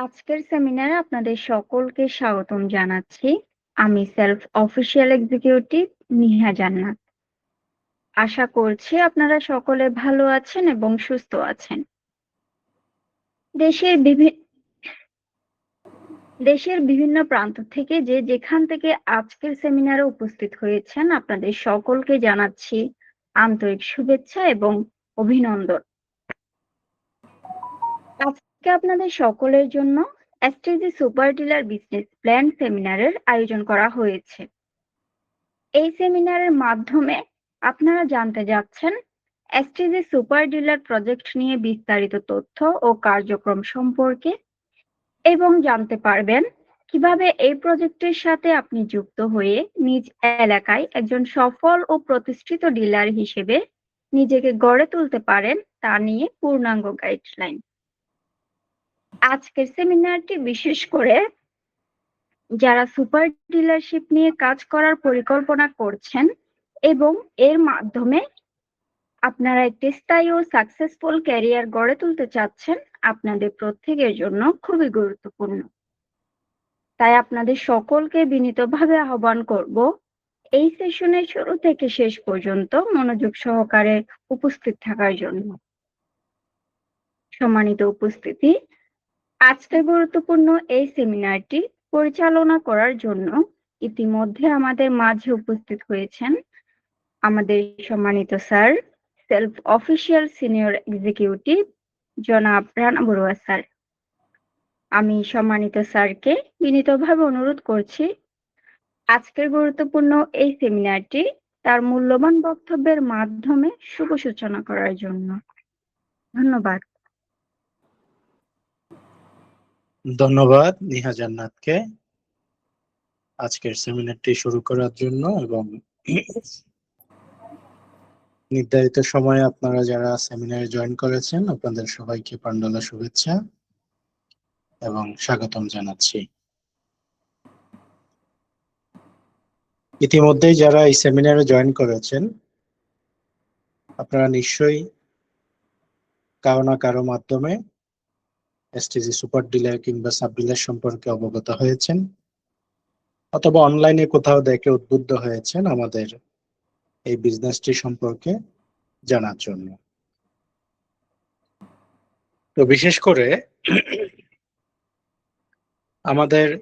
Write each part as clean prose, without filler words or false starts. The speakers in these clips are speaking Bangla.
আজকের সেমিনারে আপনাদের সকলকে স্বাগতম জানাচ্ছি। আমি সেলফ অফিসিয়াল এক্সিকিউটিভ নিহা জান্নাত। আশা করছি আপনারা সকলে ভালো আছেন এবং সুস্থ আছেন। দেশের বিভি- দেশের বিভিন্ন প্রান্ত থেকে যে যেখান থেকে আজকের সেমিনারে উপস্থিত হয়েছেন আপনাদের সকলকে জানাচ্ছি আন্তরিক শুভেচ্ছা এবং অভিনন্দন। আজকে আপনাদের সকলের জন্য STG super dealer business plan সেমিনারের আয়োজন করা হয়েছে। এই সেমিনারের মাধ্যমে আপনারা জানতে যাচ্ছেন এসটিজি সুপার ডিলার প্রজেক্ট নিয়ে বিস্তারিত তথ্য ও কার্যক্রম সম্পর্কে এবং জানতে পারবেন কিভাবে এই প্রজেক্টের সাথে আপনি যুক্ত হয়ে নিজ এলাকায় একজন সফল ও প্রতিষ্ঠিত ডিলার হিসেবে নিজেকে গড়ে তুলতে পারেন তা নিয়ে পূর্ণাঙ্গ গাইডলাইন। আজকের সেমিনারটি বিশেষ করে যারা সুপার ডিলারশিপ নিয়ে কাজ করার পরিকল্পনা করছেন এবং এর মাধ্যমে আপনারা একটি স্থায়ী ও সাকসেসফুল ক্যারিয়ার গড়ে তুলতে চাচ্ছেন, আপনাদের প্রত্যেকের জন্য খুবই গুরুত্বপূর্ণ। তাই আপনাদের সকলকে বিনীতভাবে আহ্বান করব এই সেশনের শুরু থেকে শেষ পর্যন্ত মনোযোগ সহকারে উপস্থিত থাকার জন্য। সম্মানিত উপস্থিতি, আজকের গুরুত্বপূর্ণ এই সেমিনারটি পরিচালনা করার জন্য ইতিমধ্যে আমাদের মাঝে উপস্থিত হয়েছেন আমাদের সম্মানিত sir, self official senior executive জনাব রানা বড়ুয়া স্যার। আমি সম্মানিত স্যারকে বিনীতভাবে অনুরোধ করছি আজকের গুরুত্বপূর্ণ এই সেমিনারটি তার মূল্যবান বক্তব্যের মাধ্যমে শুভ সূচনা করার জন্য। ধন্যবাদ। ধন্যবাদ নিহা জান্নাতকে আজকের সেমিনারটি শুরু করার জন্য এবং নির্ধারিত সময়ে আপনারা যারা সেমিনারে জয়েন করেছেন আপনাদের সবাইকে পান্ডালা শুভেচ্ছা এবং স্বাগতম জানাচ্ছি। ইতিমধ্যেই যারা এই সেমিনারে জয়েন করেছেন আপনারা নিশ্চয়ই কারো না কারো মাধ্যমে এসটিজি সুপার ডিলার কিংবা সাব ডিলার সম্পর্কে অবগত হয়েছেন অথবা অনলাইনে কোথাও দেখে উদ্বুদ্ধ হয়েছেন আমাদের এই বিজনেসটি সম্পর্কে জানার জন্য। তো বিশেষ করে আমাদের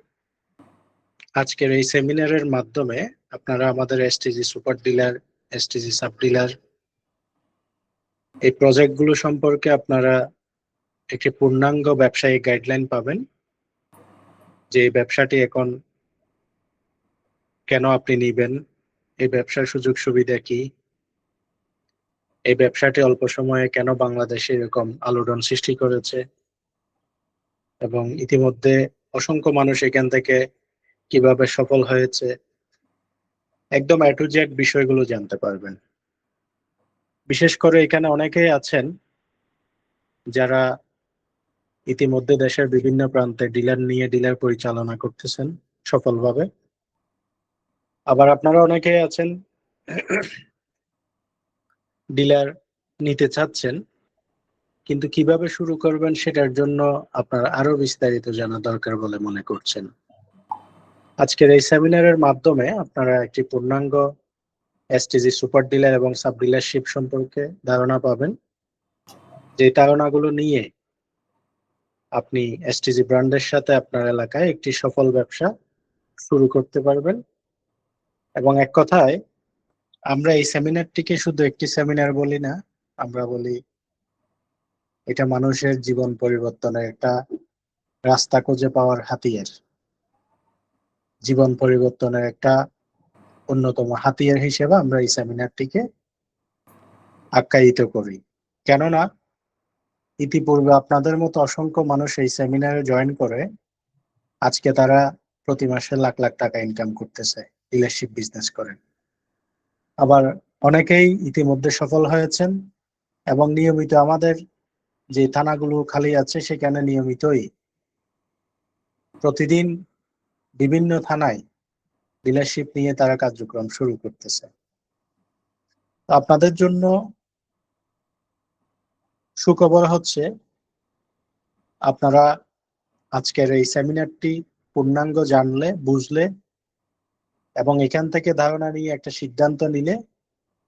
আজকের এই সেমিনারের মাধ্যমে আপনারা আমাদের STG super dealer, STG sub dealer এই প্রজেক্টগুলো সম্পর্কে আপনারা একটি পূর্ণাঙ্গ ব্যবসায়িক গাইডলাইন পাবেন, যে এই ব্যবসাটি এখন কেন আপনি নিবেন, এই ব্যবসার সুযোগ সুবিধা কি, এই ব্যবসাটি অল্প সময়ে কেন বাংলাদেশে এরকম আলোড়ন সৃষ্টি করেছে এবং ইতিমধ্যে অসংখ্য মানুষ এখান থেকে কিভাবে সফল হয়েছে, একদম এ টু জেড বিষয়গুলো জানতে পারবেন। বিশেষ করে এখানে অনেকেই আছেন যারা ইতিমধ্যে দেশের বিভিন্ন প্রান্তে ডিলার নিয়ে ডিলার পরিচালনা করতেছেন সফলভাবে। আবার আপনারা অনেকেই আছেন ডিলার নিতে চাচ্ছেন কিন্তু কিভাবে শুরু করবেন সেটার জন্য আপনার আরো বিস্তারিত জানা দরকার বলে মনে করছেন। আজকের এই সেমিনারের মাধ্যমে আপনারা একটি পূর্ণাঙ্গ এসটিজি সুপার ডিলার এবং সাব ডিলারশিপ সম্পর্কে ধারণা পাবেন, যে ধারণাগুলো নিয়ে আপনি এসটিজি ব্র্যান্ডের সাথে আপনার এলাকায় একটি সফল ব্যবসা শুরু করতে পারবেন। এবং এক কথায় আমরা এই সেমিনারটিকে শুধু একটি সেমিনার বলি না, আমরা বলি এটা মানুষের জীবন পরিবর্তনের একটা রাস্তা খুঁজে পাওয়ার হাতিয়ার, জীবন পরিবর্তনের একটা অন্যতম হাতিয়ার হিসেবে আমরা এই সেমিনারটিকে আখ্যায়িত করি। কেননা ইতিপূর্বে আপনাদের মতো অসংখ্য মানুষ এই সেমিনারে জয়েন করে আজকে তারা প্রতি মাসে লাখ লাখ টাকা ইনকাম করতেছে, ডিলারশিপ বিজনেস করে। আবার অনেকেই ইতিমধ্যে সফল হয়েছেন এবং নিয়মিত আমাদের যে থানাগুলো খালি আছে সেখানে নিয়মিতই প্রতিদিন বিভিন্ন থানায় ডিলারশিপ নিয়ে তারা কার্যক্রম শুরু করতেছে। আপনাদের জন্য সুখবর হচ্ছে আপনারা আজকের এই সেমিনারটি পূর্ণাঙ্গ জানলে, বুঝলে এবং এখান থেকে ধারণা নিয়ে একটা সিদ্ধান্ত নিলে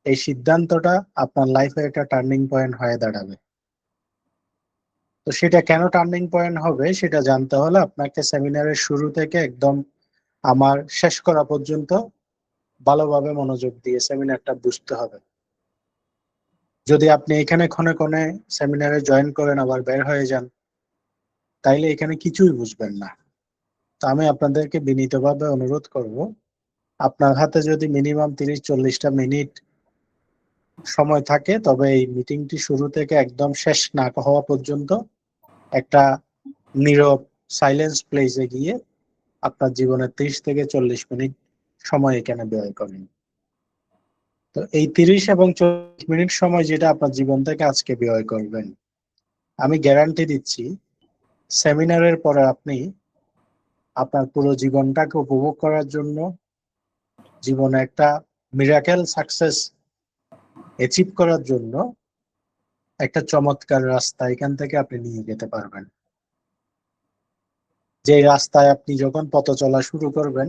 এই সিদ্ধান্তটা আপনার লাইফে একটা টার্নিং পয়েন্ট হয়ে দাঁড়াবে। তো সেটা কেন টার্নিং পয়েন্ট হবে সেটা জানতে হলে আপনাকে সেমিনারের শুরু থেকে একদম আমার শেষ করা পর্যন্ত ভালোভাবে মনোযোগ দিয়ে সেমিনারটা বুঝতে হবে। যদি আপনি এখানে ক্ষণে ক্ষণে সেমিনারে জয়েন করেন আবার বের হয়ে যান, তাইলে এখানে কিছুই বুঝবেন না। তো আমি আপনাদেরকে বিনীতভাবে অনুরোধ করব, আপনার হাতে যদি মিনিমাম 30-40টা মিনিট সময় থাকে, তবে এই মিটিংটি শুরু থেকে একদম শেষ না হওয়া পর্যন্ত একটা নীরব সাইলেন্স প্লেসে গিয়ে আপনার জীবনের 30 থেকে 40 মিনিট সময় এখানে ব্যয় করেন। তো এই 30 এবং 40 মিনিট সময় যেটা আপনার জীবন থেকে আজকে ব্যয় করবেন, আমি গ্যারান্টি দিচ্ছি সেমিনারের পরে আপনি আপনার পুরো জীবনটাকে উপভোগ করার জন্য, জীবনে একটা মিরাকেল সাকসেস অ্যাচিভ করার জন্য একটা চমৎকার রাস্তা এখান থেকে আপনি নিয়ে যেতে পারবেন। যে রাস্তায় আপনি যখন পথ চলা শুরু করবেন,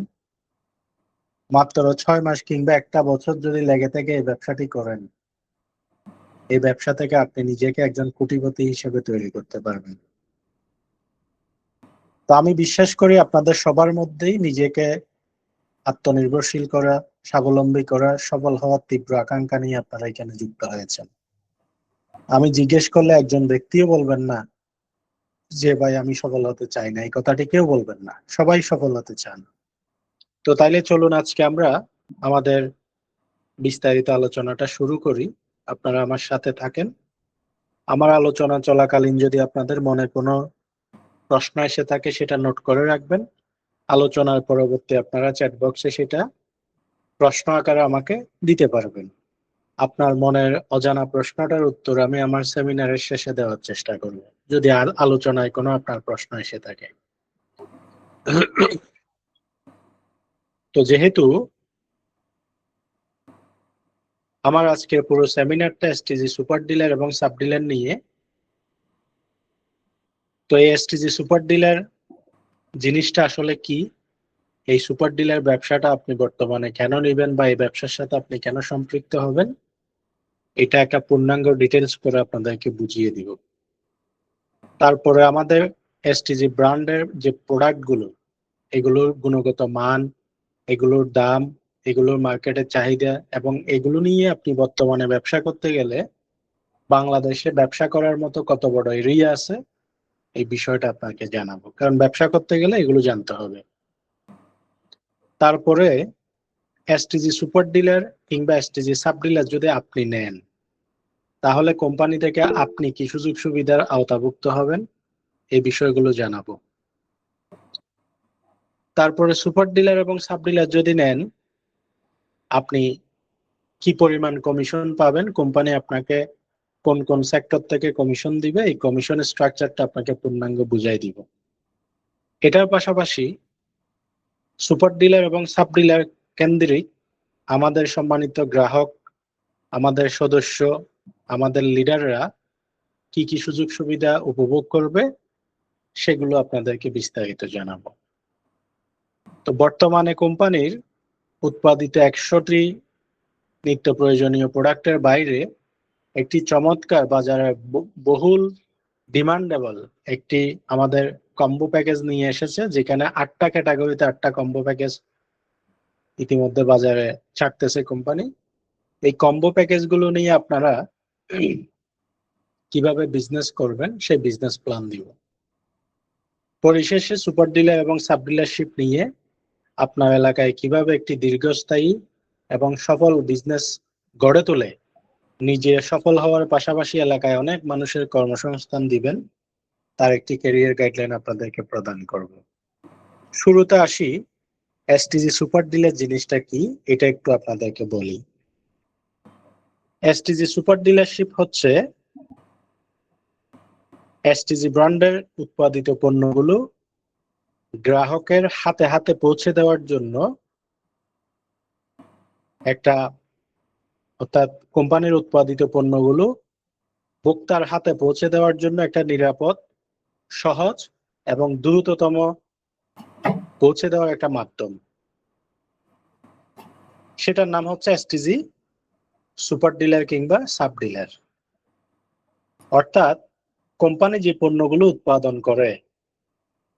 মাত্র 6 মাস কিংবা 1 বছর যদি লেগে থেকে এই ব্যবসাটি করেন, এই ব্যবসা থেকে আপনি নিজেকে একজন কোটিপতি হিসেবে তৈরি করতে পারবেন। তো আমি বিশ্বাস করি আপনাদের সবার মধ্যেই নিজেকে আত্মনির্ভরশীল করা, স্বাবলম্বী করা, সফল হওয়ার তীব্র আকাঙ্ক্ষা নিয়ে আপনারা এখানে যুক্ত হয়েছেন। আমি জিজ্ঞেস করলে একজন ব্যক্তিও বলবেন না যে ভাই আমি সফল হতে চাই না, এই কথাটি কেউ বলবেন না, সবাই সফল হতে চান। তো তাইলে চলুন আজকে আমরা আমাদের বিস্তারিত আলোচনাটা শুরু করি। আপনারা আমার সাথে থাকেন। আমার আলোচনা চলাকালীন যদি আপনাদের মনে কোনো প্রশ্ন এসে থাকে সেটা নোট করে রাখবেন। আলোচনার পরবর্তী আপনারা চ্যাট বক্সে সেটা প্রশ্ন আকারে আমাকে দিতে পারবেন। আপনার মনের অজানা প্রশ্নটার উত্তর আমি আমার সেমিনারের শেষে দেওয়ার চেষ্টা করব, যদি আলোচনায় কোনো আপনার প্রশ্ন এসে থাকে। তো যেহেতু আমার আজকের পুরো সেমিনারটা এসটিজি সুপার ডিলার এবং সাব ডিলার নিয়ে, তো এই এসটিজি সুপার ডিলার জিনিসটা আসলে কি, এই সুপার ডিলার ব্যবসাটা আপনি বর্তমানে কেন নেবেন বা এই ব্যবসার সাথে আপনি কেন সম্পৃক্ত হবেন, এটা একটা পূর্ণাঙ্গ ডিটেলস করে আপনাদেরকে বুঝিয়ে দিব। তারপরে আমাদের এসটিজি ব্র্যান্ডের যে প্রোডাক্টগুলো, এগুলোর গুণগত মান, এগুলোর দাম, এগুলোর মার্কেটের চাহিদা এবং এগুলো নিয়ে আপনি বর্তমানে ব্যবসা করতে গেলে বাংলাদেশে ব্যবসা করার মতো কত বড় এরিয়া আছে, এই বিষয়টা আপনাকে জানাবো, কারণ ব্যবসা করতে গেলে এগুলো জানতে হবে। তারপরে এসটিজি সুপার ডিলার কিংবা এসটিজি সাব ডিলার যদি আপনি নেন, তাহলে কোম্পানি থেকে আপনি কি সুযোগ সুবিধার আওতাভুক্ত হবেন, এই বিষয়গুলো জানাবো। তারপরে সুপার ডিলার এবং সাব ডিলার যদি নেন, আপনি কি পরিমাণ কমিশন পাবেন, কোম্পানি আপনাকে কোন কোন সেক্টর থেকে কমিশন দিবে, এই কমিশন স্ট্রাকচারটা আপনাকে পূর্ণাঙ্গ বুঝাই দিব। এটার পাশাপাশি সুপার ডিলার এবং সাব ডিলার কেন্দ্রিক আমাদের সম্মানিত গ্রাহক, আমাদের সদস্য, আমাদের লিডাররা কি কি সুযোগ সুবিধা উপভোগ করবে, সেগুলো আপনাদেরকে বিস্তারিত জানাবো। তো বর্তমানে কোম্পানির উৎপাদিত 100টি নিত্য প্রয়োজনীয় প্রোডাক্টের বাইরে একটি চমৎকার বাজারে বহুল ডিমান্ডেবল একটি আমাদের কম্বো প্যাকেজ নিয়ে এসেছে, যেখানে 8টা ক্যাটাগরিতে 8টা কম্বো প্যাকেজ ইতিমধ্যে বাজারে ছাড়তেছে কোম্পানি। এই কম্বো প্যাকেজগুলো নিয়ে আপনারা কিভাবে বিজনেস করবেন সেই বিজনেস প্ল্যান দিব। পরিশেষে সুপার ডিলার এবং সাব ডিলারশিপ নিয়ে আপনার এলাকায় কিভাবে একটি দীর্ঘস্থায়ী এবং সফল বিজনেস গড়ে তোলে নিজে সফল হওয়ার পাশাপাশি এলাকায় অনেক মানুষের কর্মসংস্থান দিবেন, তার একটি ক্যারিয়ার গাইডলাইন আপনাদেরকে প্রদান করব। শুরুতে আসি এসটিজি সুপার ডিলার জিনিসটা কি, এটা একটু আপনাদেরকে বলি। এসটিজি সুপার ডিলারশিপ হচ্ছে এসটিজি ব্র্যান্ডের উৎপাদিত পণ্যগুলো গ্রাহকের হাতে হাতে পৌঁছে দেওয়ার জন্য একটা, অর্থাৎ কোম্পানির উৎপাদিত পণ্যগুলো ভোক্তার হাতে পৌঁছে দেওয়ার জন্য একটা নিরাপদ, সহজ এবং দ্রুততম পৌঁছে দেওয়ার একটা মাধ্যম। সেটার নাম হচ্ছে এসটিজি সুপার ডিলার কিংবা সাব ডিলার। অর্থাৎ কোম্পানি যে পণ্যগুলো উৎপাদন করে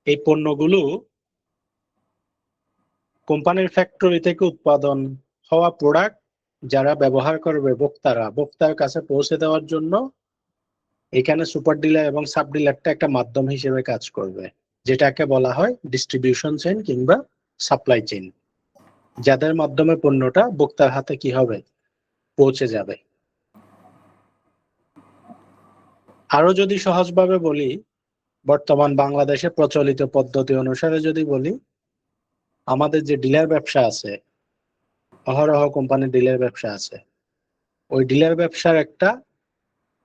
এই পণ্যগুলো কোম্পানির ফ্যাক্টরি থেকে উৎপাদন হওয়া প্রোডাক্ট যারা ব্যবহার করবে ভোক্তার কাছে পৌঁছে দেওয়ার জন্য এখানে সুপার ডিলার এবং সাব ডিলারটা একটা মাধ্যম হিসেবে কাজ করবে, যেটাকে বলা হয় ডিস্ট্রিবিউশন চেইন কিংবা সাপ্লাই চেইন, যাদের মাধ্যমে পণ্যটা ভোক্তার হাতে কি হবে, পৌঁছে যাবে। আরো যদি সহজভাবে বলি, বর্তমান বাংলাদেশে প্রচলিত পদ্ধতি অনুসারে যদি বলি, আমাদের যে ডিলার ব্যবসা আছে, অহরহ কোম্পানির ডিলার ব্যবসা আছে, ওই ডিলার ব্যবসার একটা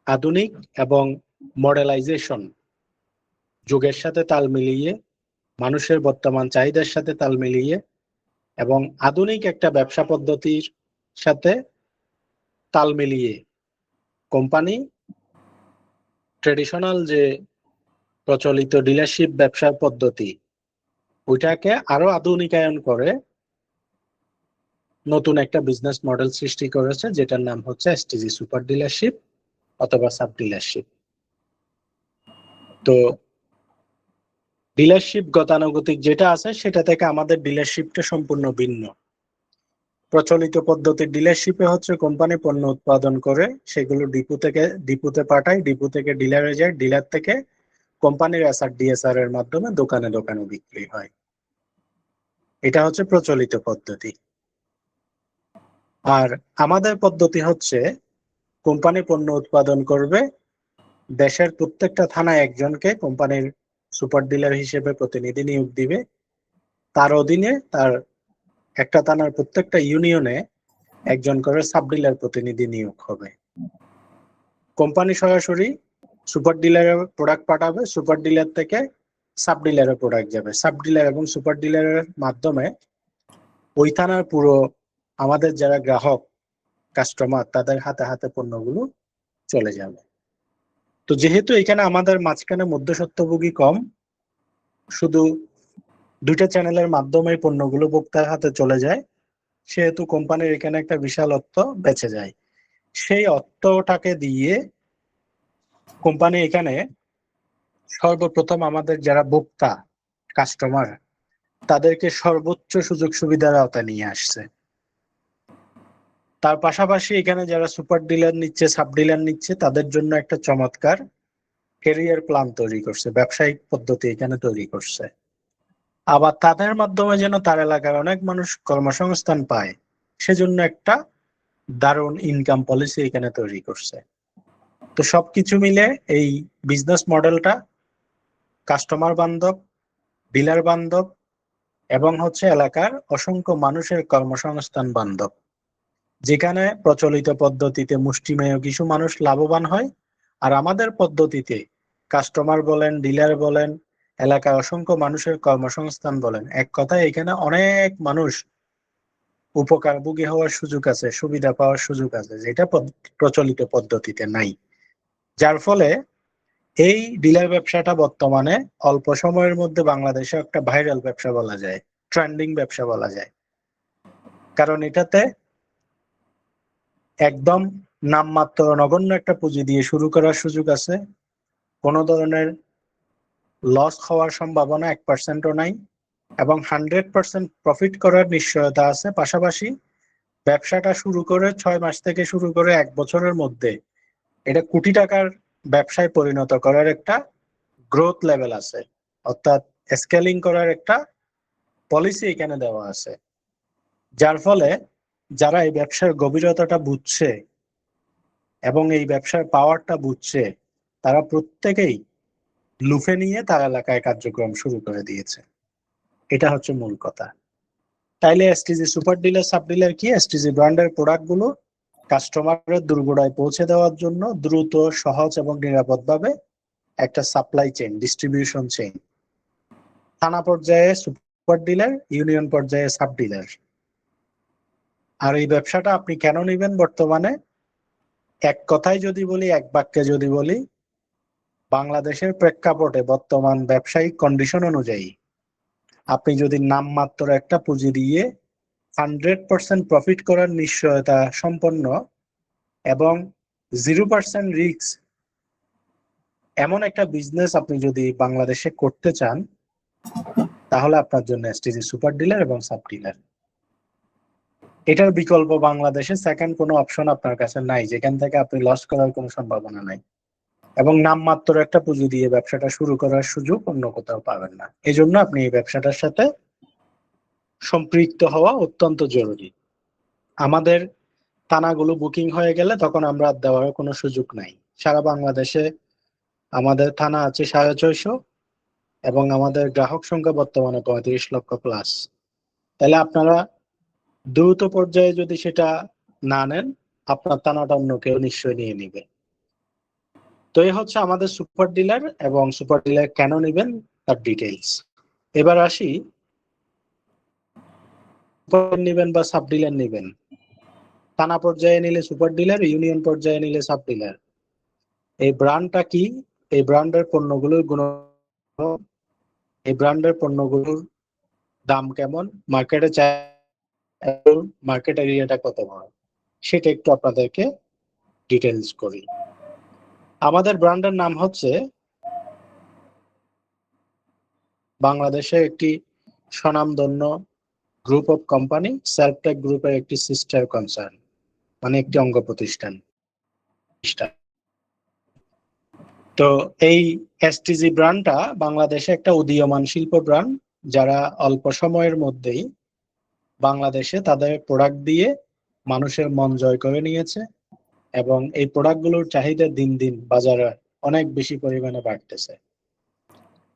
আধুনিক এবং মডেলাইজেশন, যুগের সাথে তাল মিলিয়ে, মানুষের বর্তমান চাহিদার সাথে তাল মিলিয়ে এবং আধুনিক একটা ব্যবসা পদ্ধতির সাথে তাল মিলিয়ে কোম্পানি ট্রেডিশনাল যে প্রচলিত ডিলারশিপ ব্যবসার পদ্ধতি ওইটাকে আরো আধুনিকায়ন করে নতুন একটা বিজনেস মডেল সৃষ্টি করেছে, যেটার নাম হচ্ছে এসটিজি সুপার ডিলারশিপ অথবা সাব ডিলারশিপ। তো ডিলারশিপ গতানুগতিক যেটা আছে সেটা থেকে আমাদের ডিলারশিপটা সম্পূর্ণ ভিন্ন। প্রচলিত পদ্ধতির ডিলারশিপে হচ্ছে কোম্পানি পণ্য উৎপাদন করে সেগুলো ডিপুতে পাঠায়, ডিপু থেকে ডিলারে যায়, ডিলার থেকে কোম্পানির এসআর ডিএসআর এর মাধ্যমে দোকানে দোকানে বিক্রি হয়। এটা হচ্ছে প্রচলিত পদ্ধতি। আর আমাদের পদ্ধতি হচ্ছে কোম্পানি পণ্য উৎপাদন করবে, দেশের প্রত্যেকটা থানায় একজনকে কোম্পানির সুপার ডিলার হিসেবে প্রতিনিধি নিয়োগ দিবে, তার অধীনে তার একটা থানার প্রত্যেকটা ইউনিয়নে একজন করে সাব ডিলার প্রতিনিধি নিয়োগ হবে। কোম্পানি সরাসরি সুপার ডিলারের প্রোডাক্ট পাঠাবে, সুপার ডিলার থেকে সাব ডিলারের প্রোডাক্ট যাবে, সাব ডিলার এবং সুপার ডিলারের মাধ্যমে ওই থানার পুরো আমাদের যারা গ্রাহক কাস্টমার তাদের হাতে হাতে পণ্যগুলো চলে যাবে। তো যেহেতু এখানে আমাদের মাঝখানে মধ্যস্বত্বভোগী কম, শুধু দুইটা চ্যানেলের মাধ্যমে পণ্যগুলো ভোক্তার হাতে চলে যায়, সেহেতু কোম্পানির এখানে একটা বিশাল অর্থ বেঁচে যায়। সেই অর্থটাকে দিয়ে কোম্পানি এখানে সর্বপ্রথম আমাদের যারা ভোক্তা কাস্টমার তাদেরকে সর্বোচ্চ সুযোগ সুবিধার আওতায় নিয়ে আসছে। তার পাশাপাশি এখানে যারা সুপার ডিলার নিচ্ছে, সাব ডিলার নিচ্ছে, তাদের জন্য একটা চমৎকার ক্যারিয়ার প্ল্যান তৈরি করছে, ব্যবসায়িক পদ্ধতি এখানে তৈরি করছে। আবার তাদের মাধ্যমে যেন তার এলাকার অনেক মানুষ কর্মসংস্থান পায়, সেজন্য একটা দারুণ ইনকাম পলিসি এখানে তৈরি করছে। তো সবকিছু মিলে এই বিজনেস মডেলটা কাস্টমার বান্ধব, ডিলার বান্ধব এবং হচ্ছে এলাকার অসংখ্য মানুষের কর্মসংস্থান বান্ধব, যেখানে প্রচলিত পদ্ধতিতে মুষ্টিমেয় কিছু মানুষ লাভবান হয়, আর আমাদের পদ্ধতিতে কাস্টমার বলেন, ডিলার বলেন, এলাকার অসংখ্য মানুষের কর্মসংস্থান বলেন, এক কথায় এখানে অনেক মানুষ উপকারভোগী হওয়ার সুযোগ আছে, সুবিধা পাওয়ার সুযোগ আছে, যেটা প্রচলিত পদ্ধতিতে নাই। যার ফলে এই ডিলার ব্যবসাটা বর্তমানে অল্প সময়ের মধ্যে বাংলাদেশে একটা ভাইরাল ব্যবসা বলা যায়, ট্রেন্ডিং ব্যবসা বলা যায়। কারণ এটাতে একদম নামমাত্র নগণ্য একটা পুঁজি দিয়ে শুরু করার সুযোগ আছে, কোনো ধরনের লস হওয়ার সম্ভাবনা 1%ও নাই এবং 100% প্রফিট করার নিশ্চয়তা আছে। পাশাপাশি ব্যবসাটা শুরু করে 6 মাস থেকে শুরু করে 1 বছরের মধ্যে এটা কোটি টাকার ব্যবসায় পরিণত করার একটা গ্রোথ লেভেল আছে, অর্থাৎ স্কেলিং করার একটা পলিসি এখানে দেওয়া আছে। যার ফলে যারা এই ব্যবসার গভীরতাটা বুঝছে এবং এই ব্যবসার পাওয়ারটা বুঝছে, তারা প্রত্যেকেই লুফে নিয়ে তার এলাকায় কার্যক্রম শুরু করে দিয়েছে। এটা হচ্ছে মূল কথা। তাইলে STG super dealer sub dealer কি? এসটিজি ব্র্যান্ডের প্রোডাক্ট গুলো কাস্টমারের দোরগোড়ায় পৌঁছে দেওয়ার জন্য দ্রুত, সহজ এবং নিরাপদভাবে একটা সাপ্লাই চেইন, ডিস্ট্রিবিউশন চেইন, থানা পর্যায়ে সুপার ডিলার, ইউনিয়ন পর্যায়ে সাব ডিলার। আর এই ব্যবসাটা আপনি কেন নেবেন বর্তমানে? এক কথায় যদি বলি, এক বাক্যে যদি বলি, বাংলাদেশের প্রেক্ষাপটে বর্তমান ব্যবসায়িক কন্ডিশন অনুযায়ী আপনি যদি নামমাত্র একটা পুঁজি দিয়ে 100% প্রফিট করার নিশ্চয়তা সম্পন্ন এবং 0% রিস্ক এমন একটা বিজনেস আপনি যদি বাংলাদেশে করতে চান, তাহলে আপনার জন্য এসটিজি সুপার ডিলার এবং সাব ডিলার। এটার বিকল্প বাংলাদেশে সেকেন্ড কোনো অপশন আপনার কাছে নাই, যেখান থেকে আপনি লস করার কোনো সম্ভাবনা নাই এবং নামমাত্র একটা পুঁজি দিয়ে ব্যবসাটা শুরু করার সুযোগ অন্য কোথাও পাবেন না। এই জন্য আপনি এই ব্যবসাটার সাথে সম্পৃক্ত হওয়া অত্যন্ত জরুরি। আমাদের থানাগুলো বুকিং হয়ে গেলে তখন আমরা আর দেওয়ার কোনো সুযোগ নাই। সারা বাংলাদেশে আমাদের থানা আছে 650 এবং আমাদের গ্রাহক সংখ্যা বর্তমানে 35 লক্ষ প্লাস। তাহলে আপনারা দ্রুত পর্যায়ে যদি সেটা না নেন, আপনার থানাটা অন্য কেউ নিশ্চয়ই নিয়ে নিবে। তো এই হচ্ছে আমাদের সুপার ডিলার এবং সুপার ডিলার কেন নেবেন তার ডিটেইলস। এবার আসি, সুপার নেবেন বা সাব ডিলার নেবেন। থানা পর্যায়ে নিলে সুপার ডিলার, ইউনিয়ন পর্যায়ে নিলে সাব ডিলার। এই ব্র্যান্ডটা কি? এই ব্র্যান্ডের পণ্যগুলোর গুণ, এই ব্র্যান্ডের পণ্যগুলোর দাম কেমন, মার্কেটে মার্কেট এরিয়াটা কত বড়, সেটা একটু আপনাদেরকে ডিটেইলস করি। আমাদের ব্র্যান্ডের নাম হচ্ছে বাংলাদেশের একটি স্বনামধন্য গ্রুপ অফ কোম্পানি, সেলফটেক গ্রুপের একটি সিস্টার কনসার্ন, মানে একটি অঙ্গ প্রতিষ্ঠান। তো এই এসটিজি ব্র্যান্ডটা বাংলাদেশে একটা উদীয়মান শিল্প ব্র্যান্ড, যারা অল্প সময়ের মধ্যেই বাংলাদেশে তাদের প্রোডাক্ট দিয়ে মানুষের মন জয় করে নিয়েছে এবং এই প্রোডাক্টগুলোর চাহিদা দিন দিন বাজারে অনেক বেশি পরিমাণে বাড়তেছে।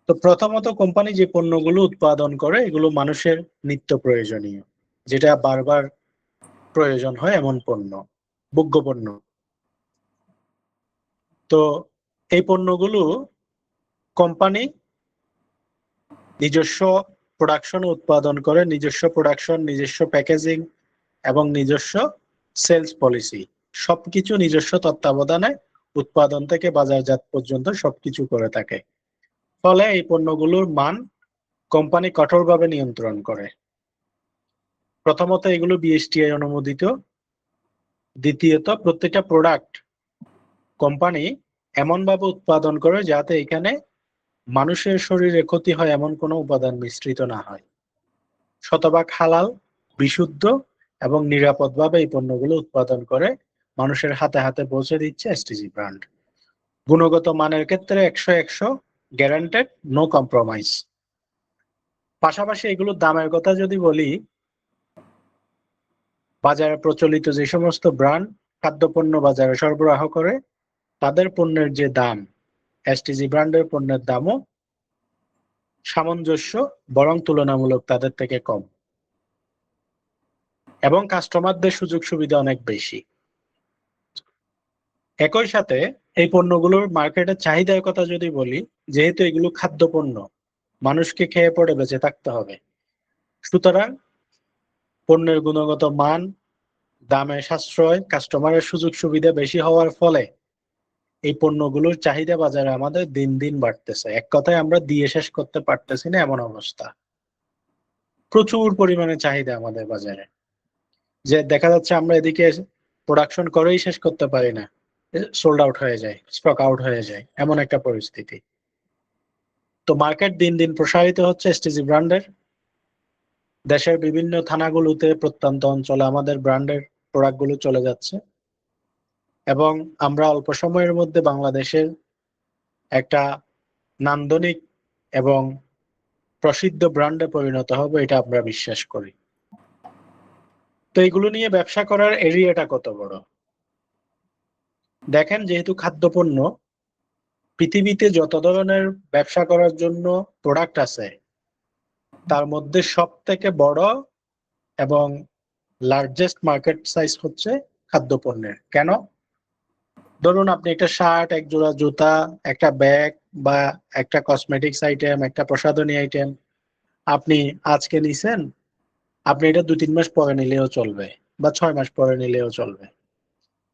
তো প্রথমত কোম্পানি যে পণ্যগুলো উৎপাদন করে এগুলো মানুষের নিত্য প্রয়োজনীয়, যেটা বারবার প্রয়োজন হয় এমন পণ্য, ভোগ্য পণ্য। তো এই পণ্যগুলো কোম্পানি নিজস্ব প্রোডাকশন উৎপাদন করে, নিজস্ব প্রোডাকশন, নিজস্ব প্যাকেজিং এবং নিজস্ব সেলস পলিসি সবকিছু নিজস্ব তত্ত্বাবধানে উৎপাদন থেকে বাজারজাত পর্যন্ত সবকিছু করে থাকে। ফলে এই পণ্যগুলোর মান কোম্পানি কঠোরভাবে নিয়ন্ত্রণ করে। প্রথমত এগুলো বিএসটিআই অনুমোদিত। দ্বিতীয়ত প্রত্যেকটা প্রোডাক্ট কোম্পানি এমনভাবে উৎপাদন করে যাতে এখানে মানুষের শরীরে ক্ষতি হয় এমন কোনো উপাদান মিশ্রিত না হয়। শতভাগ হালাল, বিশুদ্ধ এবং নিরাপদভাবে এই পণ্যগুলো উৎপাদন করে মানুষের হাতে হাতে পৌঁছে দিচ্ছে এসটিজি ব্র্যান্ড। গুণগত মানের ক্ষেত্রে 100 গ্যারান্টেড, নো কম্প্রোমাইজ। পাশাপাশি এগুলোর দামের কথা যদি বলি, বাজারে প্রচলিত যে সমস্ত ব্র্যান্ড খাদ্যপণ্য বাজারে সরবরাহ করে তাদের পণ্যের যে দাম, এসটিজি ব্র্যান্ডের পণ্যের দামও সামঞ্জস্য, বরং তুলনামূলক তাদের থেকে কম এবং কাস্টমারদের সুযোগ সুবিধা অনেক বেশি। একই সাথে এই পণ্যগুলোর মার্কেটের চাহিদার কথা যদি বলি, যেহেতু এগুলো খাদ্যপণ্য, মানুষকে খেয়ে পড়ে বেঁচে থাকতে হবে, সুতরাং পণ্যের গুণগত মান, দামে সাশ্রয়, কাস্টমারের সুযোগ সুবিধা বেশি হওয়ার ফলে এই পণ্যগুলোর চাহিদা বাজারে আমাদের দিন দিন বাড়তেছে। এক কথায় আমরা দিয়ে শেষ করতে পারতেছি না এমন অবস্থা। প্রচুর পরিমাণে চাহিদা আমাদের বাজারে, যে দেখা যাচ্ছে আমরা এদিকে প্রোডাকশন করেই শেষ করতে পারি না, সোল্ড আউট হয়ে যায়, স্টক আউট হয়ে যায়, এমন একটা পরিস্থিতি। তো মার্কেট দিন দিন প্রসারিত হচ্ছে এসটিজি ব্র্যান্ডের। দেশের বিভিন্ন থানাগুলোতে, প্রত্যন্ত অঞ্চলে আমাদের ব্র্যান্ডের প্রোডাক্টগুলো চলে যাচ্ছে এবং আমরা অল্প সময়ের মধ্যে বাংলাদেশের একটা নান্দনিক এবং প্রসিদ্ধ ব্র্যান্ডে পরিণত হবে, এটা আমরা বিশ্বাস করি। তো এগুলো নিয়ে ব্যবসা করার এরিয়াটা কত বড় দেখেন। যেহেতু খাদ্যপণ্য, পৃথিবীতে যত ধরনের ব্যবসা করার জন্য প্রোডাক্ট আছে তার মধ্যে সব থেকে বড় এবং লার্জেস্ট মার্কেট সাইজ হচ্ছে খাদ্যপণ্যের। কেন? ধরুন আপনি একটা শার্ট, এক জোড়া জুতা, একটা ব্যাগ বা একটা কসমেটিক্স আইটেম, একটা প্রসাধনী আইটেম আপনি আজকে নিছেন, আপনি এটা 2-3 মাস পরে নিলেও চলবে বা 6 মাস পরে নিলেও চলবে।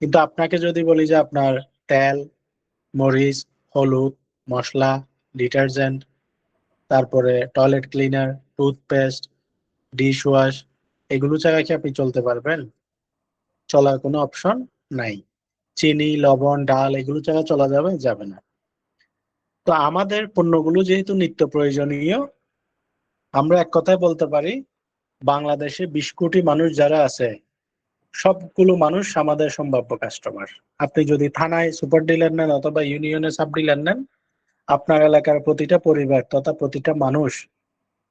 কিন্তু আপনাকে যদি বলি যে আপনার তেল, মরিচ, হলুদ মশলা, ডিটারজেন্ট, তারপরে toilet cleaner, toothpaste, dish wash, এগুলো ছাড়া কি আপনি চলতে পারবেন? চলার কোনো অপশন নাই। চিনি, লবণ, ডাল এগুলো ছাড়া চলা যাবে? যাবে না। তো আমাদের পণ্যগুলো যেহেতু নিত্য প্রয়োজনীয়, আমরা এক কথায় বলতে পারি বাংলাদেশে 20 কোটি মানুষ যারা আছে সবগুলো মানুষ আমাদের সম্ভাব্য কাস্টমার। আপনি যদি থানায় সুপার ডিলার নেন অথবা ইউনিয়নে সাব ডিলার নেন, আপনার এলাকার প্রতিটা পরিবার তথা প্রতিটা মানুষ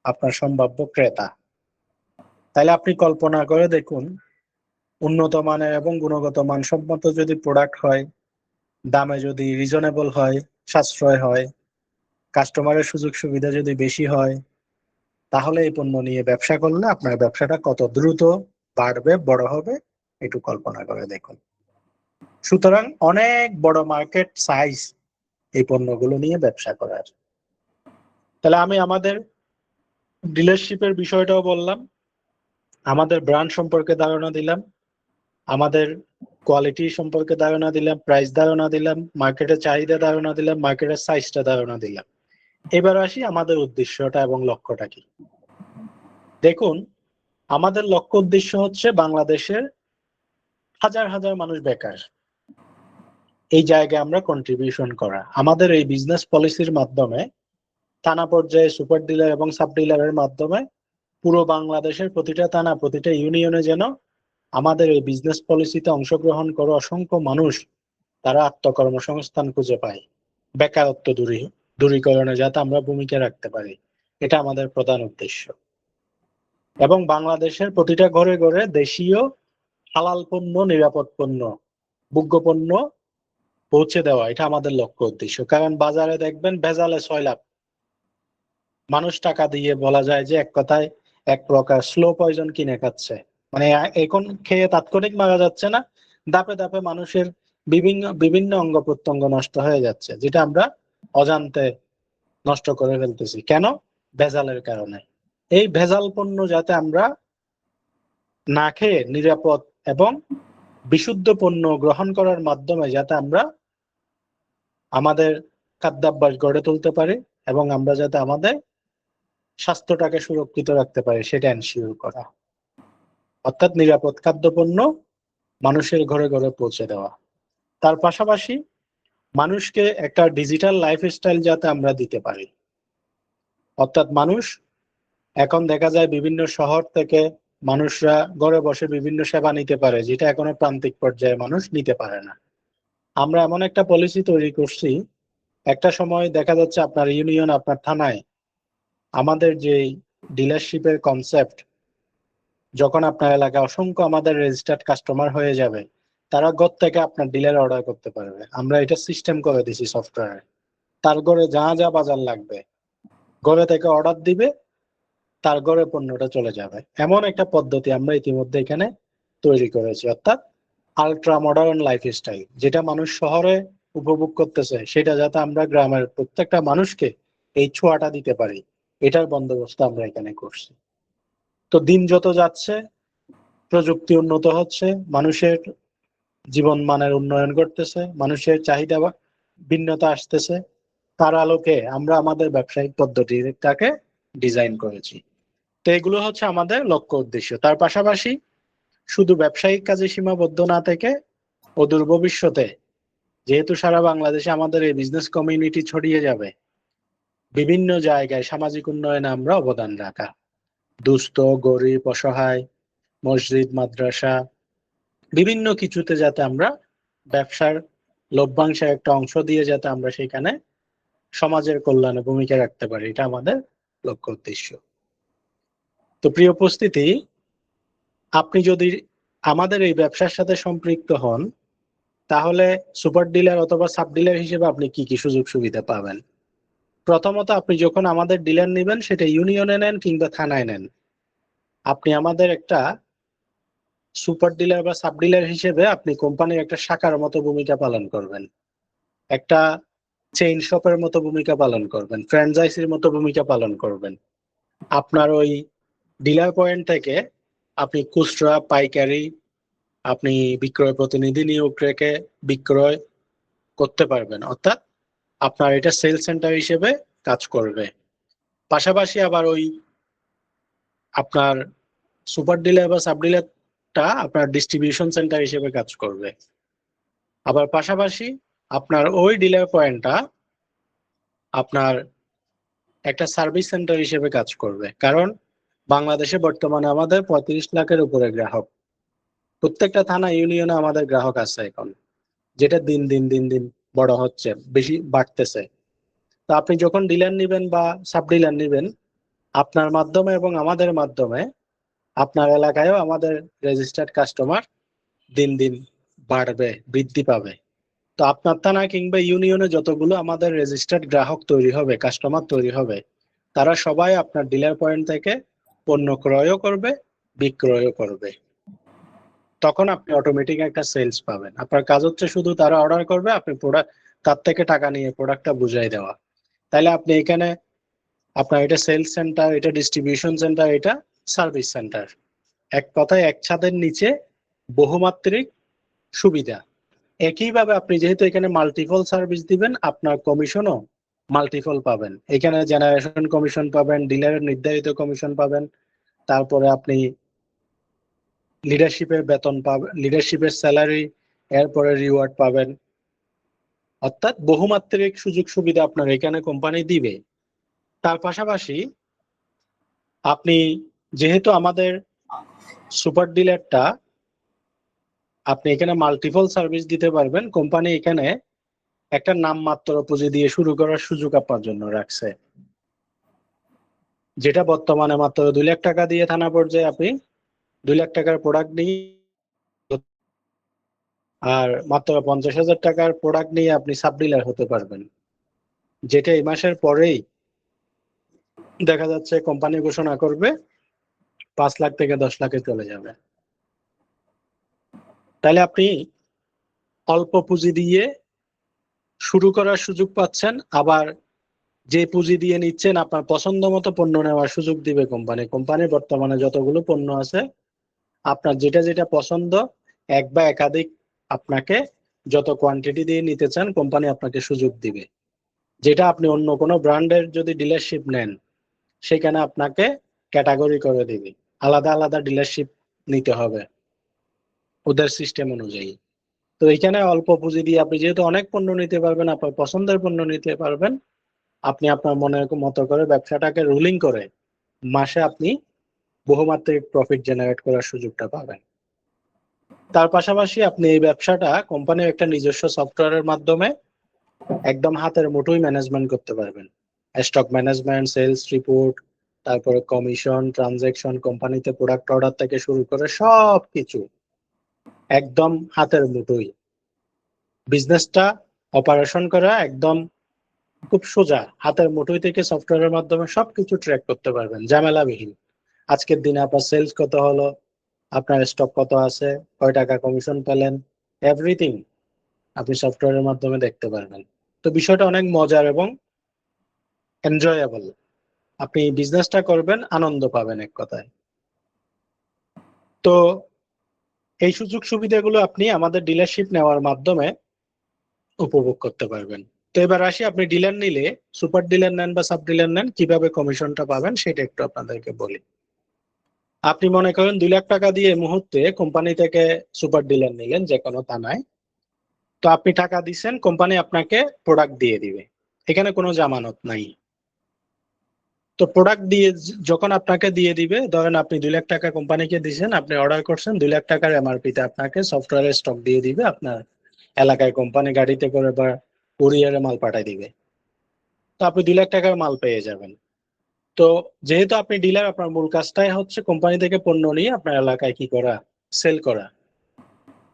আপনার সম্ভাব্য ক্রেতা। তাহলে আপনি কল্পনা করে দেখুন, উন্নত মানের এবং গুণগত মানসম্মত যদি প্রোডাক্ট হয়, দামে যদি রিজনেবল হয়, সাশ্রয় হয়, কাস্টমারের সুযোগ সুবিধা যদি বেশি হয়, তাহলে এই পণ্য নিয়ে ব্যবসা করলে আপনার ব্যবসাটা কত দ্রুত বাড়বে, বড় হবে, একটু কল্পনা করে দেখুন। সুতরাং অনেক বড় মার্কেট সাইজ এই পণ্যগুলো নিয়ে ব্যবসা করার। তাহলে আমি আমাদের ডিলারশিপের বিষয়টাও বললাম, আমাদের ব্র্যান্ড সম্পর্কে ধারণা দিলাম, আমাদের কোয়ালিটি সম্পর্কে ধারণা দিলাম, প্রাইস ধারণা দিলাম, মার্কেটের চাহিদা ধারণা দিলাম, মার্কেটের সাইজটা ধারণা দিলাম। এবার আসি আমাদের উদ্দেশ্যটা এবং লক্ষ্যটা কি। দেখুন, আমাদের লক্ষ্য উদ্দেশ্য হচ্ছে বাংলাদেশের হাজার হাজার মানুষ বেকার, এই জায়গায় আমরা কন্ট্রিবিউশন করা। আমাদের এই বিজনেস পলিসির মাধ্যমে থানা পর্যায়ে সুপার ডিলার এবং সাব ডিলারের মাধ্যমে পুরো বাংলাদেশের প্রতিটা থানা, প্রতিটা ইউনিয়নে যেন আমাদের এই বিজনেস পলিসিতে অংশগ্রহণ করে অসংখ্য মানুষ তারা আত্মকর্মসংস্থান খুঁজে পায়, বেকারত্ব দূরীকরণে যাতে আমরা ভূমিকা রাখতে পারি, এটা আমাদের প্রধান উদ্দেশ্য। এবং বাংলাদেশের প্রতিটা ঘরে ঘরে দেশীয় হালাল পণ্য, নিরাপদ পণ্য, ভোগ্য পণ্য পৌঁছে দেওয়া, এটা আমাদের লক্ষ্য উদ্দেশ্য। কারণ বাজারে দেখবেন ভেজালে সয়লাভ, মানুষ টাকা দিয়ে বলা যায় যে এক কথায় এক প্রকার স্লো পয়জন কিনে খাচ্ছে। মানে এখন খেয়ে তাৎক্ষণিক মারা যাচ্ছে না, ধাপে ধাপে মানুষের বিভিন্ন বিভিন্ন অঙ্গ প্রত্যঙ্গ নষ্ট হয়ে যাচ্ছে, যেটা আমরা অজান্তে নষ্ট করে ফেলতেছি। কেন? ভেজালের কারণে। এই ভেজাল পণ্য যাতে আমরা না খেয়ে নিরাপদ এবং বিশুদ্ধ পণ্য গ্রহণ করার মাধ্যমে যাতে আমরা আমাদের খাদ্যাভ্যাস গড়ে তুলতে পারি এবং আমরা যাতে আমাদের স্বাস্থ্যটাকে সুরক্ষিত রাখতে পারি, সেটা এনশিওর করা। অর্থাৎ নিরাপদ খাদ্যপণ্য মানুষের ঘরে ঘরে পৌঁছে দেওয়া। তার পাশাপাশি মানুষকে একটা ডিজিটাল লাইফস্টাইল যাতে আমরা দিতে পারি। অর্থাৎ মানুষ এখন দেখা যায় বিভিন্ন শহর থেকে মানুষরা ঘরে বসে বিভিন্ন সেবা নিতে পারে, যেটা এখনো প্রান্তিক পর্যায়ে মানুষ নিতে পারে না। আমরা এমন একটা পলিসি তৈরি করছি, একটা সময় দেখা যাচ্ছে আপনার ইউনিয়ন, আপনার থানায় আমাদের যে ডিলারশিপের কনসেপ্ট, যখন আপনার এলাকায় অসংখ্য আমাদের রেজিস্টার্ড কাস্টমার হয়ে যাবে, তারা ঘর থেকে আপনার ডিলার অর্ডার করতে পারবে। আমরা এটা সিস্টেম করে দিছি সফটওয়্যারে। তার ঘরে যা যা বাজার লাগবে ঘরে থেকে অর্ডার দিবে, তার ঘরে পণ্যটা চলে যাবে। এমন একটা পদ্ধতি আমরা ইতিমধ্যে এখানে তৈরি করেছি। অর্থাৎ আলট্রা মডার্ন লাইফস্টাইল, যেটা মানুষ শহরে উপভোগ করতেছে, সেটা যাতে আমরা গ্রামের প্রত্যেকটা মানুষকে এই ছোঁয়াটা দিতে পারি, এটার বন্দোবস্ত আমরা এখানে করছি। তো দিন যত যাচ্ছে, প্রযুক্তি উন্নত হচ্ছে, মানুষের জীবন মানের উন্নয়ন করতেছে, মানুষের চাহিদা ভিন্নতা আসতেছে, তার আলোকে আমরা আমাদের ব্যবসায়িক পদ্ধতিটাকে ডিজাইন করেছি। তো এগুলো হচ্ছে আমাদের লক্ষ্য উদ্দেশ্য। তার পাশাপাশি শুধু ব্যবসায়িক কাজে সীমাবদ্ধ না থেকে অদূর ভবিষ্যতে যেহেতু সারা বাংলাদেশে আমাদের এই বিজনেস কমিউনিটি ছড়িয়ে যাবে, বিভিন্ন জায়গায় সামাজিক উন্নয়নে আমরা অবদান রাখা, দুস্থ, গরিব, অসহায়, মসজিদ, মাদ্রাসা, বিভিন্ন কিছুতে যাতে আমরা ব্যবসার লভ্যাংশের একটা অংশ দিয়ে যাতে আমরা সেখানে সমাজের কল্যাণে ভূমিকা রাখতে পারি, এটা আমাদের লক্ষ্য উদ্দেশ্য। তো প্রিয় উপস্থিতি, আপনি যদি আমাদের এই ব্যবসার সাথে সম্পৃক্ত হন, তাহলে সুপার ডিলার অথবা সাব ডিলার হিসেবে আপনি কি কি সুযোগ সুবিধা পাবেন? প্রথমত, আপনি যখন আমাদের ডিলার নেবেন, সেটা ইউনিয়নে নেন কিংবা থানায় নেন, আপনি আমাদের একটা সুপার ডিলার বা সাব ডিলার হিসেবে আপনি কোম্পানির একটা শাখার মতো ভূমিকা পালন করবেন, একটা চেইন শপের মতো ভূমিকা পালন করবেন, ফ্র্যাঞ্চাইজির মতো ভূমিকা পালন করবেন। আপনার ওই ডিলার পয়েন্ট থেকে আপনি খুচরা, পাইকারি, আপনি বিক্রয় প্রতিনিধি নিয়োগ রেখে বিক্রয় করতে পারবেন। অর্থাৎ আপনার এটা সেল সেন্টার হিসেবে কাজ করবে। পাশাপাশি আবার ওই আপনার সুপার ডিলার বা সাব ডিলারটা আপনার ডিস্ট্রিবিউশন সেন্টার হিসেবে কাজ করবে। আবার পাশাপাশি আপনার ওই ডিলার পয়েন্টটা আপনার একটা সার্ভিস সেন্টার হিসেবে কাজ করবে। কারণ বাংলাদেশে বর্তমানে আমাদের 35 লাখের উপরে গ্রাহক, প্রত্যেকটা থানা ইউনিয়নে আমাদের গ্রাহক আছে এখন, যেটা দিন দিন দিন দিন বড় হচ্ছে, বেশি বাড়তেছে। তো আপনি যখন ডিলার নিবেন বা সাব ডিলার নিবেন, আপনার মাধ্যমে এবং আমাদের মাধ্যমে আপনার এলাকায়ও আমাদের রেজিস্টার্ড কাস্টমার দিন দিন বাড়বে, বৃদ্ধি পাবে। তো আপনার থানা কিংবা ইউনিয়নে যতগুলো আমাদের রেজিস্টার্ড গ্রাহক তৈরি হবে, কাস্টমার তৈরি হবে, তারা সবাই আপনার ডিলার পয়েন্ট থেকে পণ্য ক্রয়ও করবে, বিক্রয়ও করবে। তখন আপনি অটোমেটিক একটা সেলস পাবেন। আপনার কাজ হচ্ছে শুধু তারা অর্ডার করবে, আপনি প্রোডাক্ট তার থেকে টাকা নিয়ে প্রোডাক্টটা বুঝাই দেওয়া। তাহলে আপনি এখানে আপনার এটা সেলস সেন্টার, এটা ডিস্ট্রিবিউশন সেন্টার, এটা সার্ভিস সেন্টার, এক কথায় এক ছাদের নিচে বহুমাত্রিক সুবিধা। একইভাবে আপনি যেহেতু এখানে মাল্টিপল সার্ভিস দিবেন, আপনার কমিশনও মাল্টিপল পাবেন। এখানে জেনারেশন কমিশন পাবেন, ডিলারের নির্ধারিত কমিশন পাবেন, তারপরে আপনি লিডারশিপের বেতন পাবেন, লিডারশিপের স্যালারি, এরপরে রিওয়ার্ড পাবেন। অর্থাৎ বহুমাত্রিক সুযোগ সুবিধা আপনার এখানে কোম্পানি দিবে। তার পাশাপাশি আপনি যেহেতু আমাদের সুপার ডিলারটা, আপনি এখানে মাল্টিপল সার্ভিস দিতে পারবেন। কোম্পানি এখানে একটা নামমাত্র পুঁজি দিয়ে শুরু করার সুযোগ আপনার জন্য রাখছে, যেটা বর্তমানে মাত্র 2 লাখ টাকা দিয়ে থানা পর্যায়ে আপনি 2 লাখ টাকার প্রোডাক্ট নিয়ে, আর মাত্র 50,000 টাকার প্রোডাক্ট নিয়ে আপনি সাব ডিলার হতে পারবেন, যেটা এই মাসের পরেই দেখা যাচ্ছে কোম্পানি ঘোষণা করবে 5 লাখ থেকে 10 লাখে চলে যাবে। তাহলে আপনি অল্প পুঁজি দিয়ে শুরু করার সুযোগ পাচ্ছেন, আবার যে পুঁজি দিয়ে নিচ্ছেন আপনার পছন্দ মতো পণ্য নেওয়ার সুযোগ দিবে কোম্পানি। কোম্পানি বর্তমানে যতগুলো পণ্য আছে, আপনার যেটা যেটা পছন্দ, এক বা একাধিক আপনাকে যত কোয়ান্টিটি দিয়ে নিতে চান, কোম্পানি আপনাকে সুযোগ দিবে। যেটা আপনি অন্য কোনো ব্র্যান্ডের যদি ডিলারশিপ নেন, সেখানে আপনাকে ক্যাটাগরি করে দিবে, আলাদা আলাদা ডিলারশিপ নিতে হবে ওদের সিস্টেম অনুযায়ী। তো এখানে অল্প পুঁজি দিয়ে আপনি যেহেতু অনেক পণ্য নিতে পারবেন, আপনার পছন্দের পণ্য নিতে পারবেন, আপনি আপনার মনের মতো করে ব্যবসাটাকে রুলিং করে মাসে আপনি বহুমাত্রিক প্রফিট জেনারেট করার সুযোগটা পাবেন। তার পাশাপাশি আপনি এই ব্যবসাটা কোম্পানির একটা নিজস্ব সফটওয়্যারের মাধ্যমে একদম হাতের মুঠোয় ম্যানেজমেন্ট করতে পারবেন। স্টক ম্যানেজমেন্ট, সেলস রিপোর্ট, তারপরে কমিশন, ট্রানজাকশন, কোম্পানিতে প্রোডাক্ট অর্ডার থেকে শুরু করে সব কিছু একদম হাতের মুঠোয়। বিজনেসটা অপারেশন করা একদম খুব সোজা, হাতের মুঠোয় থেকে সফটওয়্যারের মাধ্যমে সবকিছু ট্র্যাক করতে পারবেন ঝামেলাবিহীন। আজকের দিনে আপনার সেলস কত হলো, আপনার স্টক কত আছে, কয় টাকা কমিশন পেলেন, এভরিথিং আপনি সফটওয়্যারের মাধ্যমে দেখতে পারবেন। তো বিষয়টা অনেক মজার এবং এনজয়েবল। আপনি বিজনেসটা করবেন, আনন্দ পাবেন এক কথায়। তো এই সুযোগ সুবিধাগুলো আপনি আমাদের ডিলারশিপ নেওয়ার মাধ্যমে উপভোগ করতে পারবেন। তো এবার আসি, আপনি ডিলার নিলে, সুপার ডিলার নেন বা সাব ডিলার নেন, কিভাবে কমিশনটা পাবেন সেটা একটু আপনাদেরকে বলি। আপনি মনে করেন 2 লাখ টাকা দিয়ে মুহূর্তে কোম্পানি থেকে সুপার ডিলার নিলেন যে কোনো থানায়। তো আপনি টাকা দিচ্ছেন, কোম্পানি আপনাকে প্রোডাক্ট দিয়ে দিবে, এখানে কোনো জামানত নাই। তো প্রোডাক্ট দিয়ে যখন আপনাকে দিয়ে দিবে, ধরেন আপনি 2 লাখ টাকা কোম্পানিকে দিয়েছেন, আপনি অর্ডার করছেন 2 লাখ টাকার এমআরপিতে, আপনাকে সফটওয়্যারের স্টক দিয়ে দিবে আপনার এলাকায়, কোম্পানি গাড়িতে করে বা কুরিয়ারে মাল পাঠায় দিবে। তো আপনি 2 লাখ টাকার মাল পেয়ে যাবেন। তো যেহেতু আপনি ডিলার, আপনার মূল কাজটাই হচ্ছে কোম্পানি থেকে পণ্য নিয়ে আপনার এলাকায় কি করা, সেল করা।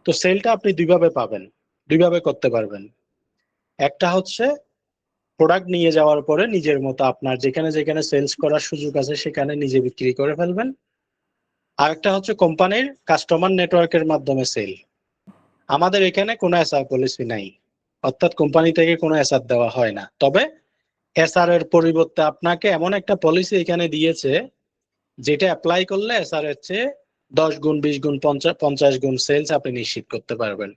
তো সেলটা আপনি দুইভাবে পাবেন, দুইভাবে করতে পারবেন। একটা হচ্ছে প্রোডাক্ট নিয়ে যাওয়ার পরে নিজের মতো আপনার যেখানে যেখানে সেলস করার সুযোগ আছে সেখানে নিজে বিক্রি করে ফেলবেন। আর একটা হচ্ছে কোম্পানির কাস্টমার নেটওয়ার্কের মাধ্যমে সেল। আমাদের এখানে কোনো এসআর পলিসি নাই, অর্থাৎ কোম্পানি থেকে কোনো এসআর দেওয়া হয় না। তবে এসআর এর পরিবর্তে আপনাকে এমন একটা পলিসি এখানে দিয়েছে, যেটা অ্যাপ্লাই করলে এসআর এর চেয়ে 10 গুণ, 20 গুণ, 50 গুণ সেলস আপনি নিশ্চিত করতে পারবেন।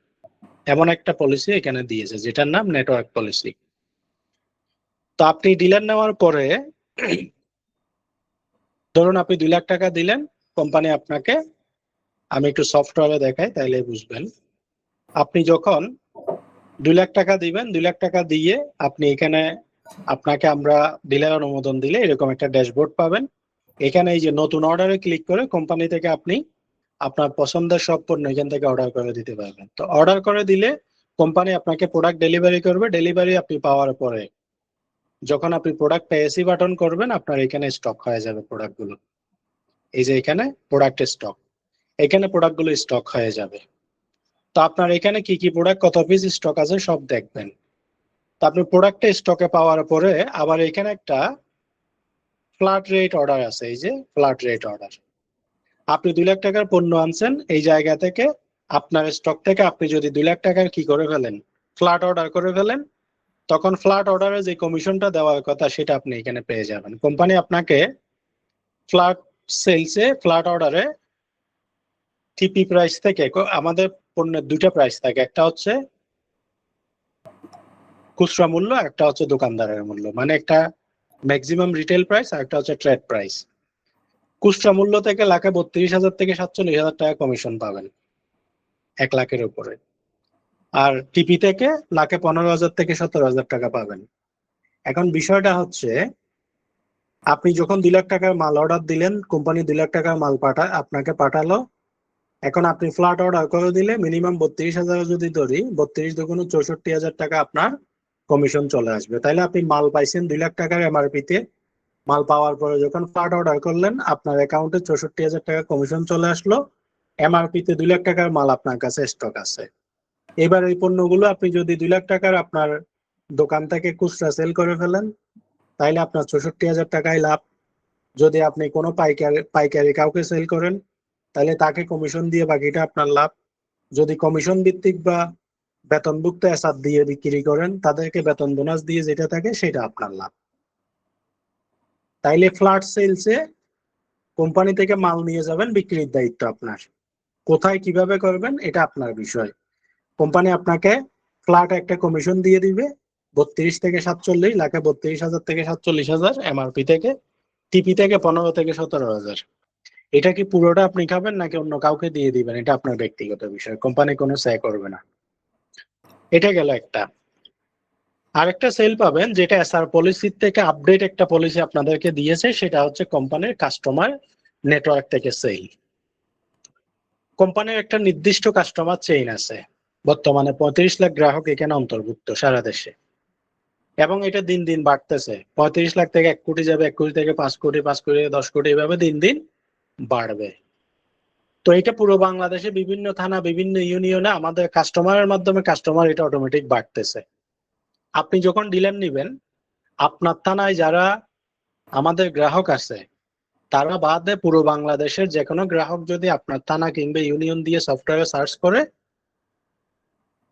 এমন একটা পলিসি এখানে দিয়েছে, যেটার নাম নেটওয়ার্ক পলিসি। তো আপনি ডিলার নেওয়ার পরে ধরুন আপনি 2 লাখ টাকা দিলেন, কোম্পানি আপনাকে, আমি একটু সফটওয়্যারে দেখাই তাইলে বুঝবেন। আপনি যখন 2 লাখ টাকা দিবেন, 2 লাখ টাকা দিয়ে আপনি এখানে, আপনাকে আমরা ডিলার অনুমোদন দিলে এরকম একটা ড্যাশবোর্ড পাবেন। এখানে এই যে নতুন অর্ডারে ক্লিক করে কোম্পানি থেকে আপনি আপনার পছন্দের সব পণ্য এখান থেকে অর্ডার করে দিতে পারবেন। তো অর্ডার করে দিলে কোম্পানি আপনাকে প্রোডাক্ট ডেলিভারি করবে। ডেলিভারি আপনি পাওয়ার পরে যখন আপনি প্রোডাক্ট পেএসি বাটন করবেন, আপনার এখানে স্টক হয়ে যাবে প্রোডাক্টগুলো। এই যে এখানে প্রোডাক্টের স্টক, এখানে প্রোডাক্টগুলো স্টক হয়ে যাবে। তো আপনার এখানে কি কি প্রোডাক্ট কত পিস স্টক আছে সব দেখবেন। তো আপনি প্রোডাক্টটা স্টকে পাওয়ার পরে আবার এখানে একটা ফ্ল্যাট রেট অর্ডার আছে, এই যে ফ্ল্যাট রেট অর্ডার। আপনি 2 লাখ টাকার পণ্য আনছেন, এই জায়গা থেকে আপনার স্টক থেকে আপনি যদি 2 লাখ টাকার কি করে ফেলেন, ফ্ল্যাট অর্ডার করে ফেলেন, তখন ফ্ল্যাট অর্ডারে যে কমিশনটা দেওয়ার কথা সেটা আপনি এখানে পেয়ে যাবেন। কোম্পানি আপনাকে ফ্ল্যাট সেলসে, ফ্ল্যাট অর্ডারে টিপি প্রাইস থেকে, আমাদের পণ্যের দুইটা প্রাইস থাকে, একটা হচ্ছে খুচরা মূল্য, একটা হচ্ছে দোকানদারের মূল্য, মানে একটা ম্যাক্সিমাম রিটেল প্রাইস আর একটা হচ্ছে ট্রেড প্রাইস। খুচরা মূল্য থেকে লাখে 32,000 থেকে 47,000 টাকা কমিশন পাবেন 1 লাখের উপরে, আর টিপি থেকে লাখে 15,000 থেকে 17,000 টাকা পাবেন। এখন বিষয়টা হচ্ছে, আপনি যখন 2 লাখ টাকার মাল অর্ডার দিলেন, কোম্পানি 2 লাখ টাকার মাল আপনাকে পাঠালো। এখন আপনি ফ্ল্যাট অর্ডার করে দিলে মিনিমাম 32,000 যদি ধরি, 32 দুগুণ 64,000 টাকা আপনার কমিশন চলে আসবে। তাইলে আপনি মাল পাইছেন 2 লাখ টাকার এমআরপি তে, মাল পাওয়ার পরে যখন ফ্ল্যাট অর্ডার করলেন, আপনার অ্যাকাউন্টে 64,000 টাকা কমিশন চলে আসলো। এমআরপি তে 2 লাখ টাকার মাল আপনার কাছে স্টক আছে। এবার এই পণ্যগুলো আপনি যদি 2 লাখ টাকার আপনার দোকান থেকে খুচরা সেল করে ফেলেন, তাইলে আপনার 64,000 টাকায় লাভ। যদি আপনি কোনো পাইকারি কাউকে সেল করেন, তাহলে তাকে কমিশন দিয়ে বাকিটা আপনার লাভ। যদি কমিশন ভিত্তিক বা বেতনভুক্ত এসআর দিয়ে বিক্রি করেন, তাদেরকে বেতন বোনাস দিয়ে যেটা থাকে সেটা আপনার লাভ। তাইলে ফ্ল্যাট সেলসে কোম্পানি থেকে মাল নিয়ে যাবেন, বিক্রির দায়িত্ব আপনার। কোথায় কিভাবে করবেন এটা আপনার বিষয়। কোম্পানি আপনাকে ফ্ল্যাট একটা কমিশন দিয়ে দিবে 32 থেকে 47, লাখে 32,000 থেকে 47,000 এমআরপি থেকে, টিপি থেকে 15 থেকে 17,000। এটা কি পুরোটা আপনি খাবেন নাকি অন্য কাউকে দিয়ে দিবেন, এটা আপনার ব্যক্তিগত বিষয়, কোম্পানি কোনো সে করবে না। এটা গেল একটা। আরেকটা সেল পাবেন যেটা এসআর পলিসির থেকে আপডেট একটা পলিসি আপনাদেরকে দিয়েছে, সেটা হচ্ছে কোম্পানির কাস্টমার নেটওয়ার্ক থেকে সেল। কোম্পানির একটা নির্দিষ্ট কাস্টমার চেইন আছে, বর্তমানে 35 লাখ গ্রাহক এখানে অন্তর্ভুক্ত সারা দেশে, এবং এটা দিন দিন বাড়তেছে। 35 লাখ থেকে 1 কোটি যাবে, 1 কোটি থেকে 5 কোটি, 5 কোটি থেকে 10 কোটি, এভাবে দিন দিন বাড়বে। তো এটা পুরো বাংলাদেশে বিভিন্ন থানা, বিভিন্ন ইউনিয়নে আমাদের কাস্টমারের মাধ্যমে কাস্টমার এটা অটোমেটিক বাড়তেছে। আপনি যখন ডিলার নিবেন, আপনার থানায় যারা আমাদের গ্রাহক আছে, তারা বাদে পুরো বাংলাদেশের যে কোনো গ্রাহক যদি আপনার থানা কিংবা ইউনিয়ন দিয়ে সফটওয়্যারে সার্চ করে,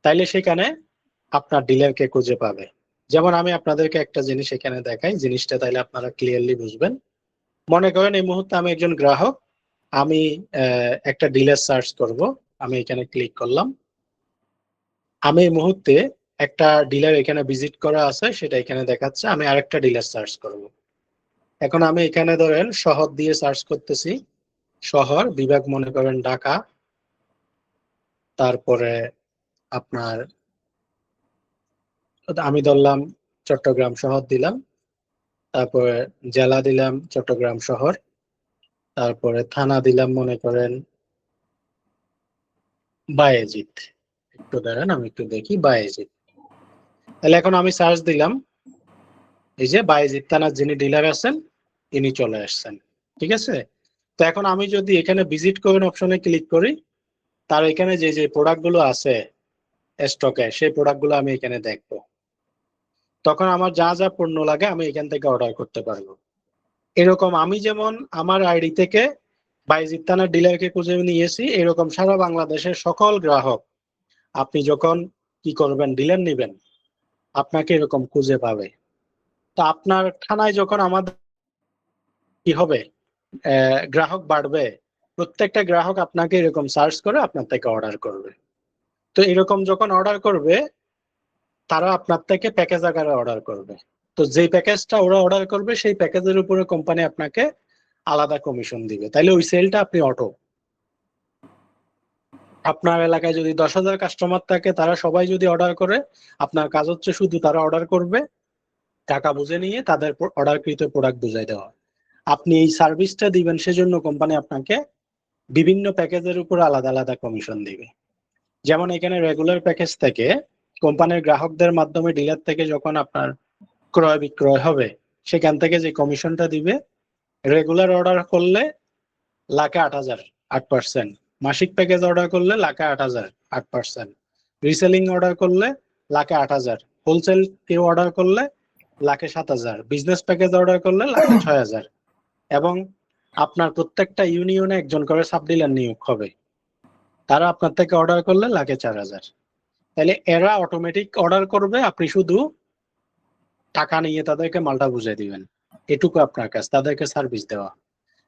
তাইলে সেখানে আপনার ডিলারকে খুঁজে পাবে। যেমন আমি আপনাদেরকে একটা জিনিস এখানে দেখাই, জিনিসটা তাইলে আপনারা ক্লিয়ারলি বুঝবেন। মনে করেন এই মুহূর্তে আমি একজন গ্রাহক, আমি একটা ডিলার সার্চ করব। আমি এখানে ক্লিক করলাম। আমি এই মুহূর্তে একটা ডিলার এখানে ভিজিট করা আছে, সেটা এখানে দেখাচ্ছে। আমি আরেকটা ডিলার সার্চ করব। এখন আমি এখানে ধরেন শহর দিয়ে সার্চ করতেছি, শহর বিভাগ মনে করেন ঢাকা, তারপরে আপনার আমি ধরলাম চট্টগ্রাম শহর দিলাম, তারপরে জেলা দিলাম চট্টগ্রাম শহর, তারপরে থানা দিলাম মনে করেন বায়েজিদ। একটু দাঁড়ান আমি একটু দেখি বায়েজিদ। তাহলে এখন আমি সার্চ দিলাম, এই যে বায়েজিদ থানার যিনি ডিলার আছেন ইনি চলে আসছেন। ঠিক আছে। তো এখন আমি যদি এখানে ভিজিট করেন অপশনে ক্লিক করি, তার এখানে যে যে প্রোডাক্ট গুলো আছে স্টকে, সেই প্রোডাক্ট গুলো আমি এখানে দেখবো। তখন আমার যা যা পণ্য লাগে আমি এখান থেকে অর্ডার করতে পারবো। এরকম আমি যেমন আমার আইডি থেকে বায়েজিদ থানার ডিলারকে খুঁজে নিয়েছি, এরকম সারা বাংলাদেশের সকল গ্রাহক আপনি যখন কি করবেন, ডিলার নিবেন, আপনাকে এরকম খুঁজে পাবে। তো আপনার থানায় যখন আমাদের কি হবে, গ্রাহক বাড়বে, প্রত্যেকটা গ্রাহক আপনাকে এরকম সার্চ করে আপনার থেকে অর্ডার করবে। তো এরকম যখন অর্ডার করবে, তারা আপনার থেকে প্যাকেজ আকারে অর্ডার করবে। তো যে প্যাকেজটা ওরা অর্ডার করবে সেই প্যাকেজের উপরে কোম্পানি আপনাকে আলাদা কমিশন দিবে, তাহলে ওই সেলটা আপনি অটো। আপনার এলাকায় যদি 10,000 কাস্টমার থাকে, তারা সবাই যদি অর্ডার করে, আপনার কাজ হচ্ছে শুধু তারা অর্ডার করবে, টাকা বুঝে নিয়ে তাদের অর্ডারকৃত প্রোডাক্ট বুঝাই দেওয়া। আপনি এই সার্ভিসটা দিবেন, সেজন্য কোম্পানি আপনাকে বিভিন্ন প্যাকেজের উপর আলাদা আলাদা কমিশন দিবে। যেমন এখানে রেগুলার প্যাকেজ থেকে কোম্পানির গ্রাহকদের মাধ্যমে ডিলার থেকে যখন আপনার ক্রয় বিক্রয় হবে, সেখান থেকে যে কমিশনটা দিবে, রেগুলার অর্ডার করলে লাখে 8,000 8%, মাসিক প্যাকেজ অর্ডার করলে লাখে 8,000 8%, রিসেলিং অর্ডার করলে লাখে 8,000, হোলসেল কেউ অর্ডার করলে লাখে 7,000, বিজনেস প্যাকেজ অর্ডার করলে লাখে 6,000। এবং আপনার প্রত্যেকটা ইউনিয়নে একজন করে সাব ডিলার নিয়োগ হবে, তারা আপনার থেকে অর্ডার করলে লাখে 4,000। তাহলে এরা অটোমেটিক অর্ডার করবে, আপনি শুধু টাকা নিয়ে তাদেরকে মালটা বুঝিয়ে দিবেন, এটুকু আপনার কাজ, তাদেরকে সার্ভিস দেওয়া।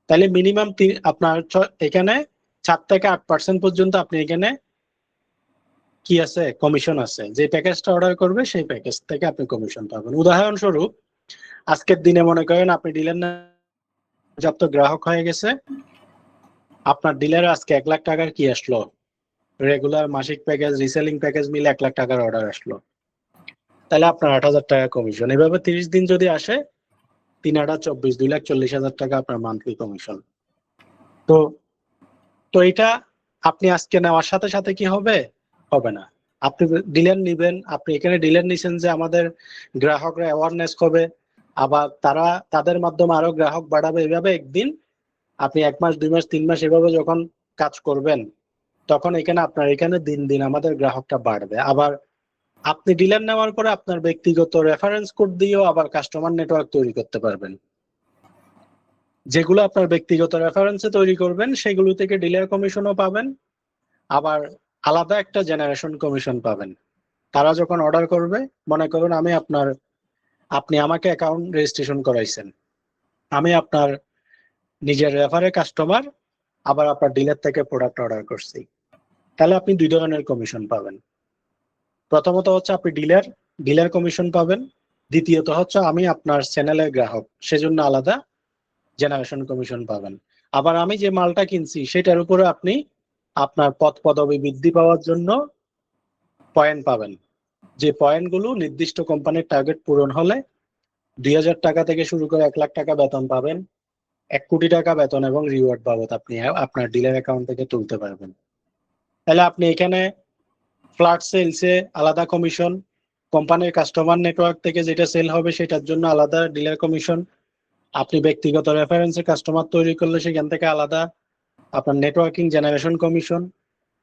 তাহলে মিনিমাম আপনার এখানে 4 থেকে 8% পর্যন্ত আপনি এখানে কি আছে, কমিশন আছে। যে প্যাকেজটা অর্ডার করবে সেই প্যাকেজ থেকে আপনি কমিশন পাবেন। উদাহরণস্বরূপ, আজকের দিনে মনে করেন আপনি ডিলার পর্যাপ্ত গ্রাহক হয়ে গেছে, আপনার ডিলার আজকে 1 লাখ টাকার কি আসলো, রেগুলার মাসিক প্যাকেজ রিসেলিং প্যাকেজ মিলে 1 লাখ টাকার অর্ডার আসলো, তাহলে আপনার 8,000 টাকা কমিশন। এভাবে 30 দিন যদি আসে, 3/8 = 24, 2,40,000 টাকা আপনার মান্থলি কমিশন। তো তো এটা আপনি আজকে নেওয়ার সাথে সাথে কি হবে? হবে না। আপনি ডিলার নিবেন, আপনি এখানে ডিলার নিছেন যে আমাদের গ্রাহকরা অ্যাওয়ারনেস হবে, আবার তারা তাদের মাধ্যমে আরো গ্রাহক বাড়াবে। এভাবে একদিন আপনি 1 মাস 2 মাস 3 মাস এভাবে যখন কাজ করবেন, তখন এখানে আপনার এখানে দিন দিন আমাদের গ্রাহকটা বাড়বে। আবার আপনি ডিলার নেওয়ার পরে আপনার ব্যক্তিগত রেফারেন্স কোড দিয়েও আবার কাস্টমার নেটওয়ার্ক তৈরি করতে পারবেন। যেগুলো আপনার ব্যক্তিগত রেফারেন্সে তৈরি করবেন, সেগুলো থেকে ডিলার কমিশনও পাবেন, আবার আলাদা একটা জেনারেশন কমিশন পাবেন। তারা যখন অর্ডার করবে, মনে করুন আপনি আমাকে অ্যাকাউন্ট রেজিস্ট্রেশন করাইছেন, আমি আপনার নিজের রেফারে কাস্টমার, আবার আপনার ডিলার থেকে প্রোডাক্ট অর্ডার করছি, তাহলে আপনি 2 ধরনের কমিশন পাবেন। প্রথমত হচ্ছে আপনি ডিলার কমিশন পাবেন, দ্বিতীয়ত হচ্ছে আমি আপনার চ্যানেলের গ্রাহক, সেজন্য আলাদা জেনারেশন কমিশন পাবেন। আবার আমি যে মালটা কিনছি সেটার উপরে আপনি আপনার পদ পদবি বৃদ্ধি পাওয়ার জন্য পয়েন্ট পাবেন, যে পয়েন্টগুলো নির্দিষ্ট কোম্পানির টার্গেট পূরণ হলে 2,000 টাকা থেকে শুরু করে 1 লাখ টাকা বেতন পাবেন, 1 কোটি টাকা বেতন এবং রিওয়ার্ড বাবদ আপনি আপনার ডিলার অ্যাকাউন্ট থেকে তুলতে পারবেন। তাহলে আপনি এখানে ফ্ল্যাট সেলসে আলাদা কমিশন, কোম্পানির কাস্টমার নেটওয়ার্ক থেকে যেটা সেল হবে সেটার জন্য আলাদা ডিলার কমিশন, আপনি ব্যক্তিগত রেফারেন্সে কাস্টমার তৈরি করলে সেখান থেকে আলাদা আপনার নেটওয়ার্কিং জেনারেশন কমিশন,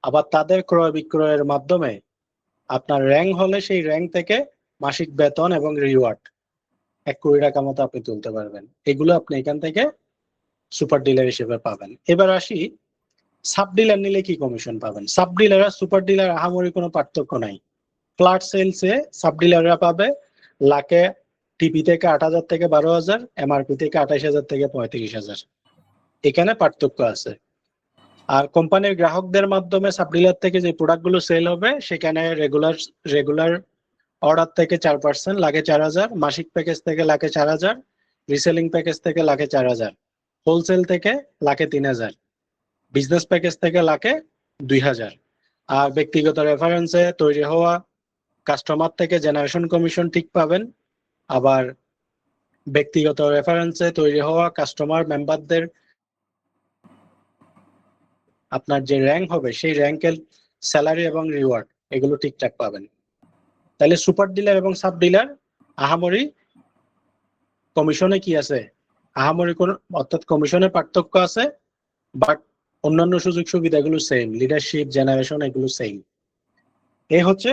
আবার তাদের ক্রয় বিক্রয়ের মাধ্যমে আপনার র্যাঙ্ক হলে সেই র্যাঙ্ক থেকে মাসিক বেতন এবং রিওয়ার্ড 1 কোটি টাকা মতো আপনি তুলতে পারবেন। এগুলো আপনি এখান থেকে সুপার ডিলার হিসেবে পাবেন। এবার আসি সাব ডিলার নিলে কি কমিশন পাবেন। সাব ডিলার আর সুপার ডিলার আহামরি কোনো পার্থক্য নাই। ফ্ল্যাট সেলসে সাব ডিলাররা পাবে লাখে টিপি থেকে 8,000 থেকে 12,000, এমআরপি থেকে 28,000 থেকে 35,000, এখানে পার্থক্য আছে। আর কোম্পানির গ্রাহকদের মাধ্যমে সাব ডিলার থেকে যে প্রোডাক্টগুলো সেল হবে, সেখানে রেগুলার অর্ডার থেকে 4%, লাখে 4,000, মাসিক প্যাকেজ থেকে লাখে 4,000, রিসেলিং প্যাকেজ থেকে লাখে 4,000, হোলসেল থেকে লাখে 3,000, বিজনেস প্যাকেজ থেকে লাখে 2,000। আর ব্যক্তিগত রেফারেন্সে তৈরি হওয়া কাস্টমার থেকে জেনারেশন কমিশন ঠিক পাবেন। আবার ব্যক্তিগত রেফারেন্সে তৈরি হওয়া কাস্টমার মেম্বারদের আপনার যে র্যাঙ্ক হবে সেই র্যাঙ্কের স্যালারি এবং রিওয়ার্ড এগুলো ঠিকঠাক পাবেন। তাহলে সুপার ডিলার এবং সাব ডিলার আহামরি কমিশনে কি আছে, আহামরি কোন অর্থাৎ কমিশনে পার্থক্য আছে, বাট অন্যান্য সুযোগ সুবিধাগুলো সেম, লিডারশিপ জেনারেশন এগুলো সেম। এই হচ্ছে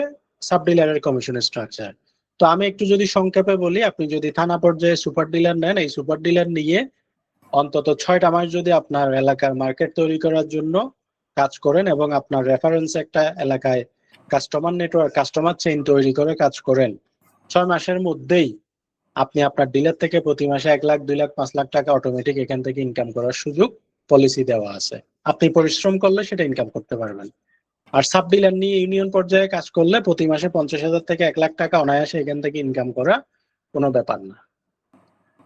সাব ডিলারের কমিশন স্ট্রাকচার। তো আমি একটু যদি সংক্ষেপে বলি, আপনি যদি থানা পর্যায়ে সুপার ডিলার নেন, এই সুপার ডিলার নিয়ে অন্তত 6টা মাস যদি আপনার এলাকার মার্কেট তৈরি করার জন্য কাজ করেন এবং আপনার রেফারেন্স একটা এলাকায় কাস্টমার নেটওয়ার্ক কাস্টমার চেইন তৈরি করে কাজ করেন, 6 মাসের মধ্যেই আপনি আপনার ডিলার থেকে প্রতি মাসে 1 লাখ 2 লাখ 5 লাখ টাকা অটোমেটিক এখান থেকে ইনকাম করার সুযোগ পলিসি দেওয়া আছে। আপনি পরিশ্রম করলে সেটা ইনকাম করতে পারবেন। আর সাব ডিলার নিয়ে ইউনিয়ন পর্যায়ে কাজ করলে প্রতি মাসে 50,000 থেকে 1 লাখ টাকা অনায়াসে এখান থেকে ইনকাম করা কোনো ব্যাপার না।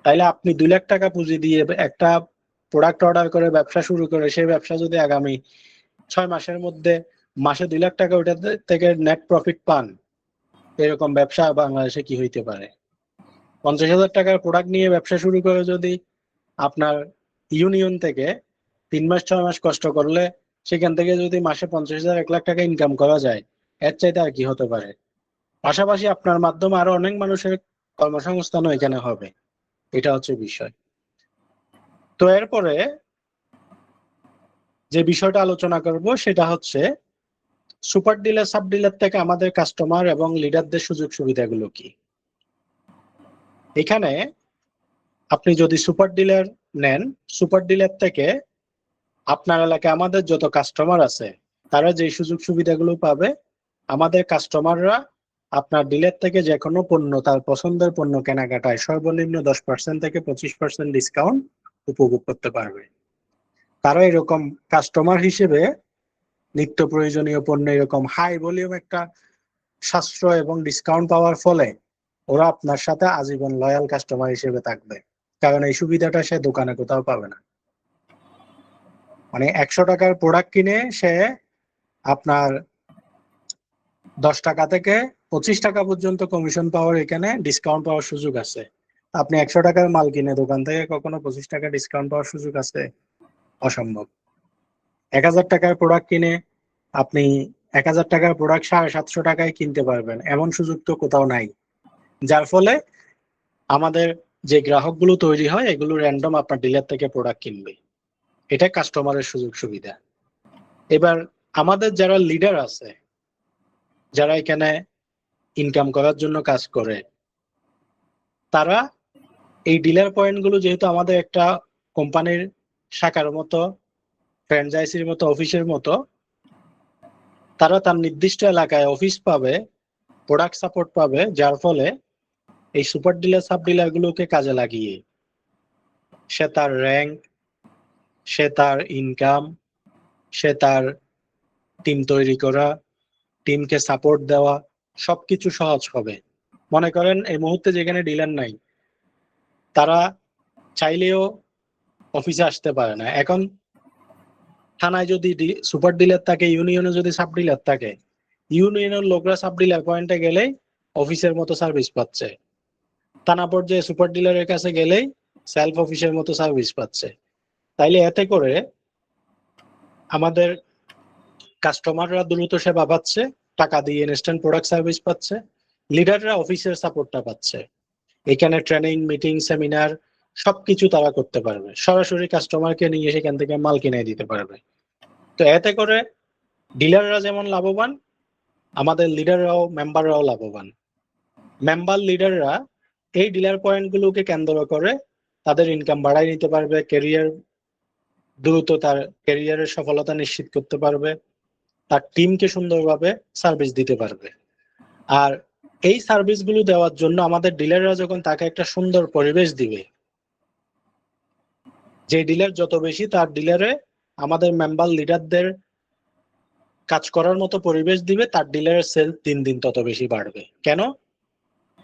তাইলে আপনি 2 লাখ টাকা পুঁজি দিয়ে একটা প্রোডাক্ট অর্ডার করে ব্যবসা শুরু করে সেই ব্যবসা যদি আগামী 6 মাসের মধ্যে মাসে 2 লাখ টাকা ওটা থেকে নেট প্রফিট পান, এরকম ব্যবসা বাংলাদেশে কি হইতে পারে? 50,000 টাকার প্রোডাক্ট নিয়ে ব্যবসা শুরু করে যদি আপনার ইউনিয়ন থেকে 3 মাস 6 মাস কষ্ট করলে সেখান থেকে যদি মাসে 50,000 1 লাখ টাকা ইনকাম করা যায়, এর চাইতে আর কি হতে পারে? পাশাপাশি আপনার মাধ্যমে আরো অনেক মানুষের কর্মসংস্থানও এখানে হবে, এটা হচ্ছে বিষয়। তো এরপরে যে বিষয়টা আলোচনা করব সেটা হচ্ছে সুপার ডিলার সাব ডিলার থেকে আমাদের কাস্টমার এবং লিডারদের সুযোগ সুবিধাগুলো কি। এখানে আপনি যদি সুপার ডিলার নেন, সুপার ডিলার থেকে আপনার এলাকায় আমাদের যত কাস্টমার আছে তারা যে সুযোগ সুবিধাগুলো পাবে, আমাদের কাস্টমাররা আপনার ডিলার থেকে যে কোনো পণ্য তার পছন্দের পণ্য কেনাকাটায় সর্বনিম্ন 10% থেকে 25% ডিসকাউন্ট উপভোগ করতে পারবে। তারা এরকম কাস্টমার হিসেবে নিত্য প্রয়োজনীয় পণ্য এরকম হাই ভলিউম একটা সাশ্রয় এবং ডিসকাউন্ট পাওয়ার ফলে ওরা আপনার সাথে আজীবন লয়াল কাস্টমার হিসেবে থাকবে, কারণ এই সুবিধাটা সে দোকানে কোথাও পাবে না। মানে 100 টাকার প্রোডাক্ট কিনে সে আপনার 10 টাকা থেকে 25 টাকা পর্যন্ত কমিশন পাওয়ার, এখানে ডিসকাউন্ট পাওয়ার সুযোগ আছে। আপনি 100 টাকার মাল কিনে দোকান থেকে কখনো 25 টাকা ডিসকাউন্ট পাওয়ার সুযোগ আছে? অসম্ভব। 1000 টাকার প্রোডাক্ট কিনে আপনি 1000 টাকার প্রোডাক্ট 750 টাকায় কিনতে পারবেন, এমন সুযোগ তো কোথাও নাই। যার ফলে আমাদের যে গ্রাহকগুলো তৈরি হয় এগুলো র্যান্ডম আপনার ডিলার থেকে প্রোডাক্ট কিনবে, এটা কাস্টমারের সুযোগ সুবিধা। এবার আমাদের যারা লিডার আছে, যারা এখানে ইনকাম করার জন্য কাজ করে, তারা এই ডিলার পয়েন্টগুলো যেহেতু আমাদের একটা কোম্পানির শাখার মতো, ফ্র্যাঞ্চাইজির মতো, অফিসের মতো, তারা তার নির্দিষ্ট এলাকায় অফিস পাবে, প্রোডাক্ট সাপোর্ট পাবে, যার ফলে এই সুপার ডিলার সাব ডিলার গুলোকে কাজে লাগিয়ে সে তার র্যাঙ্ক, সে তার ইনকাম, সে তার টিম তৈরি করা, টিমকে সাপোর্ট দেওয়া সবকিছু সহজ হবে। মনে করেন এই মুহূর্তে যেখানে ডিলার নাই তারা চাইলেও অফিসে আসতে পারে না। এখন থানায় যদি সুপার ডিলার থাকে, ইউনিয়নে যদি সাব ডিলার থাকে, ইউনিয়নের লোকরা সাব ডিলার পয়েন্টে গেলেই অফিসের মতো সার্ভিস পাচ্ছে, থানা পর্যায়ে সুপার ডিলারের কাছে গেলেই সেলফ অফিসের মতো সার্ভিস পাচ্ছে। তাইলে এতে করে আমাদের কাস্টমাররা দ্রুত সেবা পাচ্ছে, টাকা দিয়ে ইনস্ট্যান্ট প্রোডাক্ট সার্ভিস পাচ্ছে, লিডাররা অফিসের সাপোর্টটা পাচ্ছে। এখানে ট্রেনিং, মিটিং, সেমিনার সবকিছু তারা করতে পারবে, সরাসরি কাস্টমারকে নিয়ে সেখান থেকে মাল কিনে দিতে পারবে। তো এতে করে ডিলাররা যেমন লাভবান, আমাদের লিডাররাও, মেম্বাররাও লাভবান। মেম্বার লিডাররা এই ডিলার পয়েন্টগুলোকে কেন্দ্র করে তাদের ইনকাম বাড়াই নিতে পারবে, ক্যারিয়ার দ্রুত তার ক্যারিয়ারের সফলতা নিশ্চিত করতে পারবে, তার টিমকে সুন্দরভাবে সার্ভিস দিতে পারবে। আর এই সার্ভিসগুলো দেওয়ার জন্য আমাদের ডিলাররা যখন তাকে একটা সুন্দর পরিবেশ দিবে, যে ডিলার যত বেশি তার ডিলারে আমাদের মেম্বার লিডারদের কাজ করার মতো পরিবেশ দিবে, তার ডিলারের সেল দিন দিন তত বেশি বাড়বে। কেন?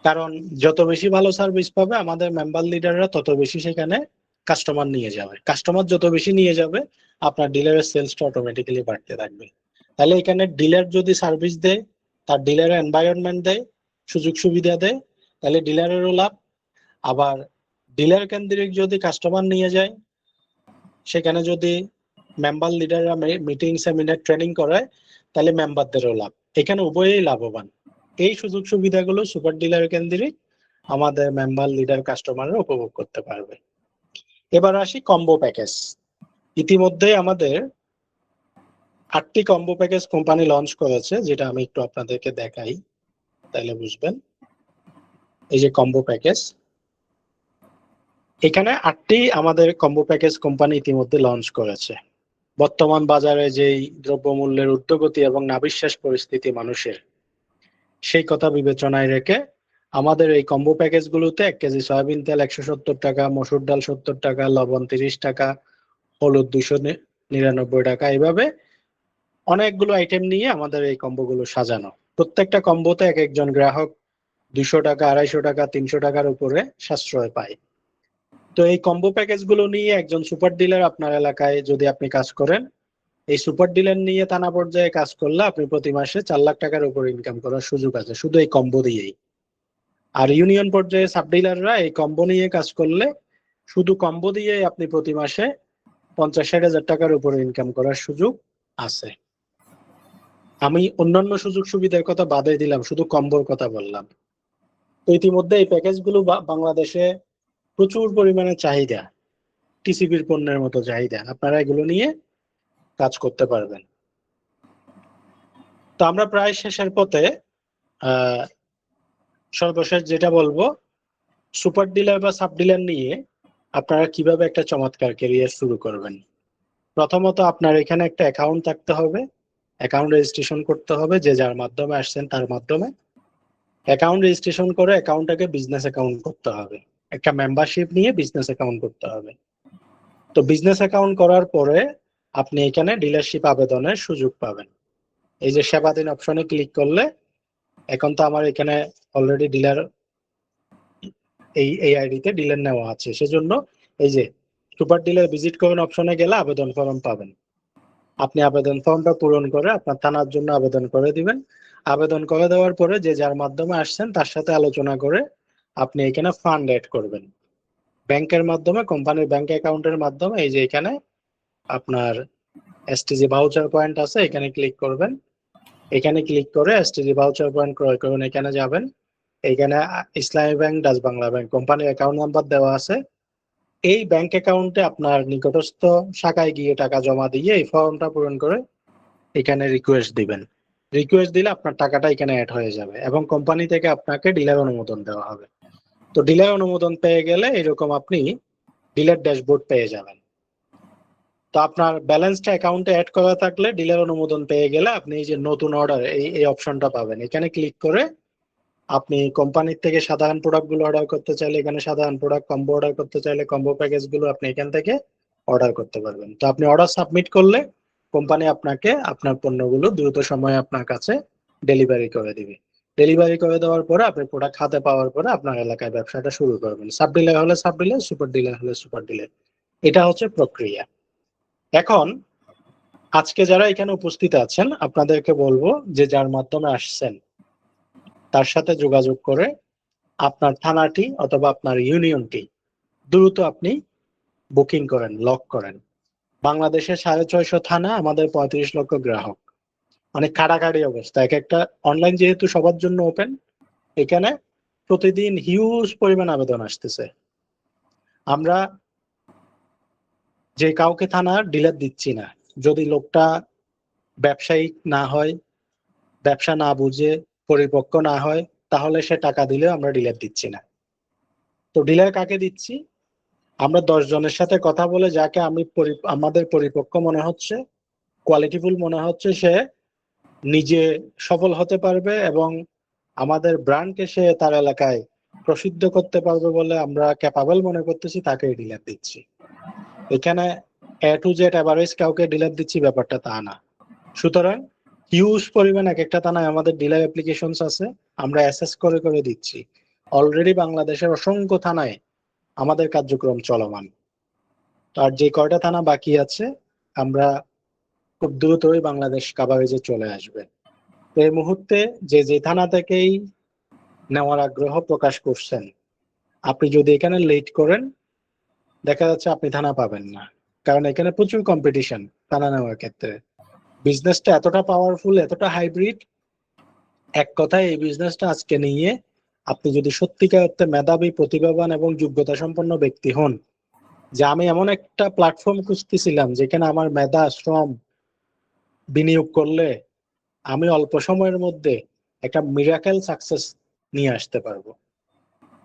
কারণ যত বেশি ভালো সার্ভিস পাবে আমাদের মেম্বার লিডাররা তত বেশি সেখানে কাস্টমার নিয়ে যাবে, কাস্টমার যত বেশি নিয়ে যাবে আপনার ডিলারের সেলসটা অটোমেটিক্যালি বাড়তে থাকবে। তাহলে এখানে ডিলার যদি সার্ভিস দেয়, তার ডিলারের এনভায়রনমেন্ট দেয়, সুযোগ সুবিধা দেয়, তাহলে ডিলারেরও লাভ। আবার ডিলার কেন্দ্রিক যদি কাস্টমার নিয়ে যায়, সেখানে যদি মেম্বার লিডাররা মিটিং, সেমিনার, ট্রেনিং করায়, তাহলে মেম্বারদেরও লাভ। এখানে উভয়ই লাভবান। এই সুযোগ সুবিধাগুলো সুপার ডিলার কেন্দ্রিক আমাদের মেম্বার, লিডার, কাস্টমাররা উপভোগ করতে পারবে। এবার আসি কম্বো প্যাকেজ। ইতিমধ্যে আমাদের 8টি কম্বো প্যাকেজ কোম্পানি লঞ্চ করেছে, যেটা আমি একটু আপনাদেরকে দেখাই তাহলে বুঝবেন। এই যে কম্বো প্যাকেজ, এখানে 8টি আমাদের কম্বো প্যাকেজ কোম্পানি ইতিমধ্যে লঞ্চ করেছে। বর্তমান বাজারে যেই দ্রব্যমূল্যের ঊর্ধ্বগতি এবং নাবিশ্বাস পরিস্থিতি মানুষের, সেই কথা বিবেচনায় রেখে আমাদের এই কম্বো প্যাকেজগুলোতে 1 কেজি সয়াবিন তেল 170 টাকা, মসুর ডাল 70 টাকা, লবণ 30 টাকা, হলুদ 299 টাকা, এইভাবে অনেকগুলো আইটেম নিয়ে আমাদের এই কম্বোগুলো সাজানো। প্রত্যেকটা কম্বোতে এক একজন গ্রাহক 200 টাকা, 250 টাকা, 300 টাকার উপরে সাশ্রয় পায়। তো এই কম্বো প্যাকেজ গুলো নিয়ে একজন সুপার ডিলার আপনার এলাকায় যদি আপনি কাজ করেন, এই সুপার ডিলার নিয়ে থানা পর্যায়ে কাজ করলে আপনি প্রতি মাসে 4 লাখ টাকার উপর ইনকাম করার সুযোগ আছে শুধু এই কম্বো দিয়েই। আর ইউনিয়ন পর্যায়ে সাব ডিলাররা এই কম্বো নিয়ে কাজ করলে শুধু কম্বো দিয়ে আপনি প্রতি মাসে 50-60 হাজার টাকার উপরে ইনকাম করার সুযোগ আছে। আমি অন্যান্য সুযোগ সুবিধার কথা বাদে দিলাম, শুধু কম্বোর কথা বললাম। তো ইতিমধ্যে এই প্যাকেজগুলো বাংলাদেশে প্রচুর পরিমাণে চাহিদা, টিসিবির পণ্যের মতো চাহিদা, আপনারা এগুলো নিয়ে কাজ করতে পারবেন। তো আমরা প্রায় শেষের পথে। সর্বশেষ যেটা বলবো, সুপার ডিলার বা সাব ডিলার নিয়ে আপনারা কিভাবে একটা চমৎকার ক্যারিয়ার শুরু করবেন। প্রথমত আপনার এখানে একটা অ্যাকাউন্ট থাকতে হবে, অ্যাকাউন্ট রেজিস্ট্রেশন করতে হবে, যে যার মাধ্যমে আসছেন তার মাধ্যমে অ্যাকাউন্ট রেজিস্ট্রেশন করে অ্যাকাউন্টটাকে বিজনেস অ্যাকাউন্ট করতে হবে, একটা মেম্বারশিপ নিয়ে বিজনেস অ্যাকাউন্ট করতে হবে। তো বিজনেস অ্যাকাউন্ট করার পরে আপনি এখানে ডিলারশিপ আবেদনের সুযোগ পাবেন। এই যে সেবাধীন অপশনে ক্লিক করলে, এখন তো আমার এখানে অলরেডি ডিলার, এই আইডিতে ডিলার নেওয়া আছে, সেজন্য এই যে সুপার ডিলার ভিজিট করুন অপশনে গেলে আবেদন ফর্ম পাবেন। আপনি আবেদন ফর্মটা পূরণ করে আপনার থানার জন্য আবেদন করে দিবেন। আবেদন করে দেওয়ার পরে যে যার মাধ্যমে আসছেন তার সাথে আলোচনা করে আপনি এখানে ফান্ড অ্যাড করবেন ব্যাংকের মাধ্যমে, কোম্পানির ব্যাংক অ্যাকাউন্টের মাধ্যমে। এই যে এখানে আপনার এসটিজি ভাউচার পয়েন্ট আছে, এখানে ক্লিক করবেন। এখানে ক্লিক করে এসটিজি ভাউচার পয়েন্ট ক্রয় করুন, এখানে যাবেন। এখানে ইসলামী ব্যাংক, ডাচ বাংলা ব্যাংক কোম্পানির অ্যাকাউন্ট নাম্বার দেওয়া আছে। এই ব্যাংক অ্যাকাউন্টে আপনার নিকটস্থ শাখায় গিয়ে টাকা জমা দিয়ে এই ফর্মটা পূরণ করে এখানে রিকোয়েস্ট দিবেন। রিকোয়েস্ট দিলে আপনার টাকাটা এখানে অ্যাড হয়ে যাবে এবং কোম্পানি থেকে আপনাকে ডিলার অনুমোদন দেওয়া হবে। তো ডিলার অনুমোদন পেয়ে গেলে এরকম আপনি ডিলার ড্যাশবোর্ড পেয়ে যাবেন। তো আপনার ব্যালেন্সটা অ্যাকাউন্টে অ্যাড করা থাকলে, ডিলার অনুমোদন পেয়ে গেলে আপনি এই যে নতুন অর্ডার, এই অপশনটা পাবেন। এখানে ক্লিক করে আপনি কোম্পানির থেকে সাধারণ প্রোডাক্টগুলো অর্ডার করতে চাইলে এখানে সাধারণ প্রোডাক্ট, কম্বো অর্ডার করতে চাইলে কম্বো প্যাকেজগুলো আপনি এখান থেকে অর্ডার করতে পারবেন। তো আপনি অর্ডার সাবমিট করলে কোম্পানি আপনাকে আপনার পণ্যগুলো দ্রুত সময়ে আপনার কাছে ডেলিভারি করে দিবে। ডেলিভারি করে দেওয়ার পরে আপনি প্রোডাক্ট হাতে পাওয়ার পরে আপনার এলাকায় ব্যবসাটা শুরু করবেন। সাব ডিলার হলে সাব ডিলার, সুপার ডিলার হলে সুপার ডিলার। এটা হচ্ছে প্রক্রিয়া। এখন আজকে যারা এখানে উপস্থিত আছেন আপনাদেরকে বলবো যে যার মাধ্যমে আসছেন তার সাথে যোগাযোগ করে আপনার থানাটি অথবা আপনার ইউনিয়নটি দ্রুত আপনি বুকিং করেন, লক করেন। বাংলাদেশে 650 থানা, আমাদের 35 লক্ষ গ্রাহক, মানে কাড়াকাড়ি অবস্থা। এক একটা অনলাইন যেহেতু সবার জন্য ওপেন, এখানে প্রতিদিন হিউজ পরিমাণ আবেদন আসতেছে। আমরা যে কাউকে থানার ডিলার দিচ্ছি না যদি লোকটা ব্যবসায়িক না হয়, ব্যবসা না বুঝে, পরিপক্ক না হয়, তাহলে সে টাকা দিলেও আমরা ডিলার দিচ্ছি না। তো ডিলার কাকে দিচ্ছি? আমরা 10 জনের সাথে কথা বলে যাকে আমাদের পরিপক্ক মনে হচ্ছে, কোয়ালিটিফুল মনে হচ্ছে, সে নিজে সফল হতে পারবে এবং আমাদের ব্র্যান্ডকে সে তার এলাকায় প্রসিদ্ধ করতে পারবে বলে আমরা ক্যাপাবল মনে করতেছি, তাকে ডিলার দিচ্ছি। এখানে এ টু জেড এভারেজ কাউকে ডিলার দিচ্ছি ব্যাপারটা তা না। সুতরাং হিউজ পরিমাণ এক একটা থানায় আমাদের ডিলার অ্যাপ্লিকেশনস আছে, আমরা অ্যাসেস করে করে দিচ্ছি। অলরেডি বাংলাদেশের অসংখ্য থানায় আমাদের কার্যক্রম চলমান। আর যে কয়টা থানা বাকি আছে আমরা খুব দ্রুতই বাংলাদেশ কাভারেজে চলে আসবে। তো এই মুহূর্তে যে থানা থেকেই নেওয়ার আগ্রহ প্রকাশ করছেন, আপনি যদি এখানে লেট করেন দেখা যাচ্ছে আপনি থানা পাবেন না, কারণ এখানে প্রচুর কম্পিটিশন থানা নেওয়ার ক্ষেত্রে। বিজনেসটা এতটা পাওয়ারফুল, এতটা হাইব্রিড, এক কথায় এই বিজনেসটা আজকে নিয়ে আপনি যদি সত্যিকার অর্থে মেধাবী, প্রতিভাবান এবং যোগ্যতা সম্পন্ন ব্যক্তি হন, যে আমি এমন একটা প্ল্যাটফর্ম খুঁজতেছিলাম যেখানে আমার মেধা শ্রম বিনিয়োগ করলে আমি অল্প সময়ের মধ্যে একটা মিরাকেল সাকসেস নিয়ে আসতে পারবো,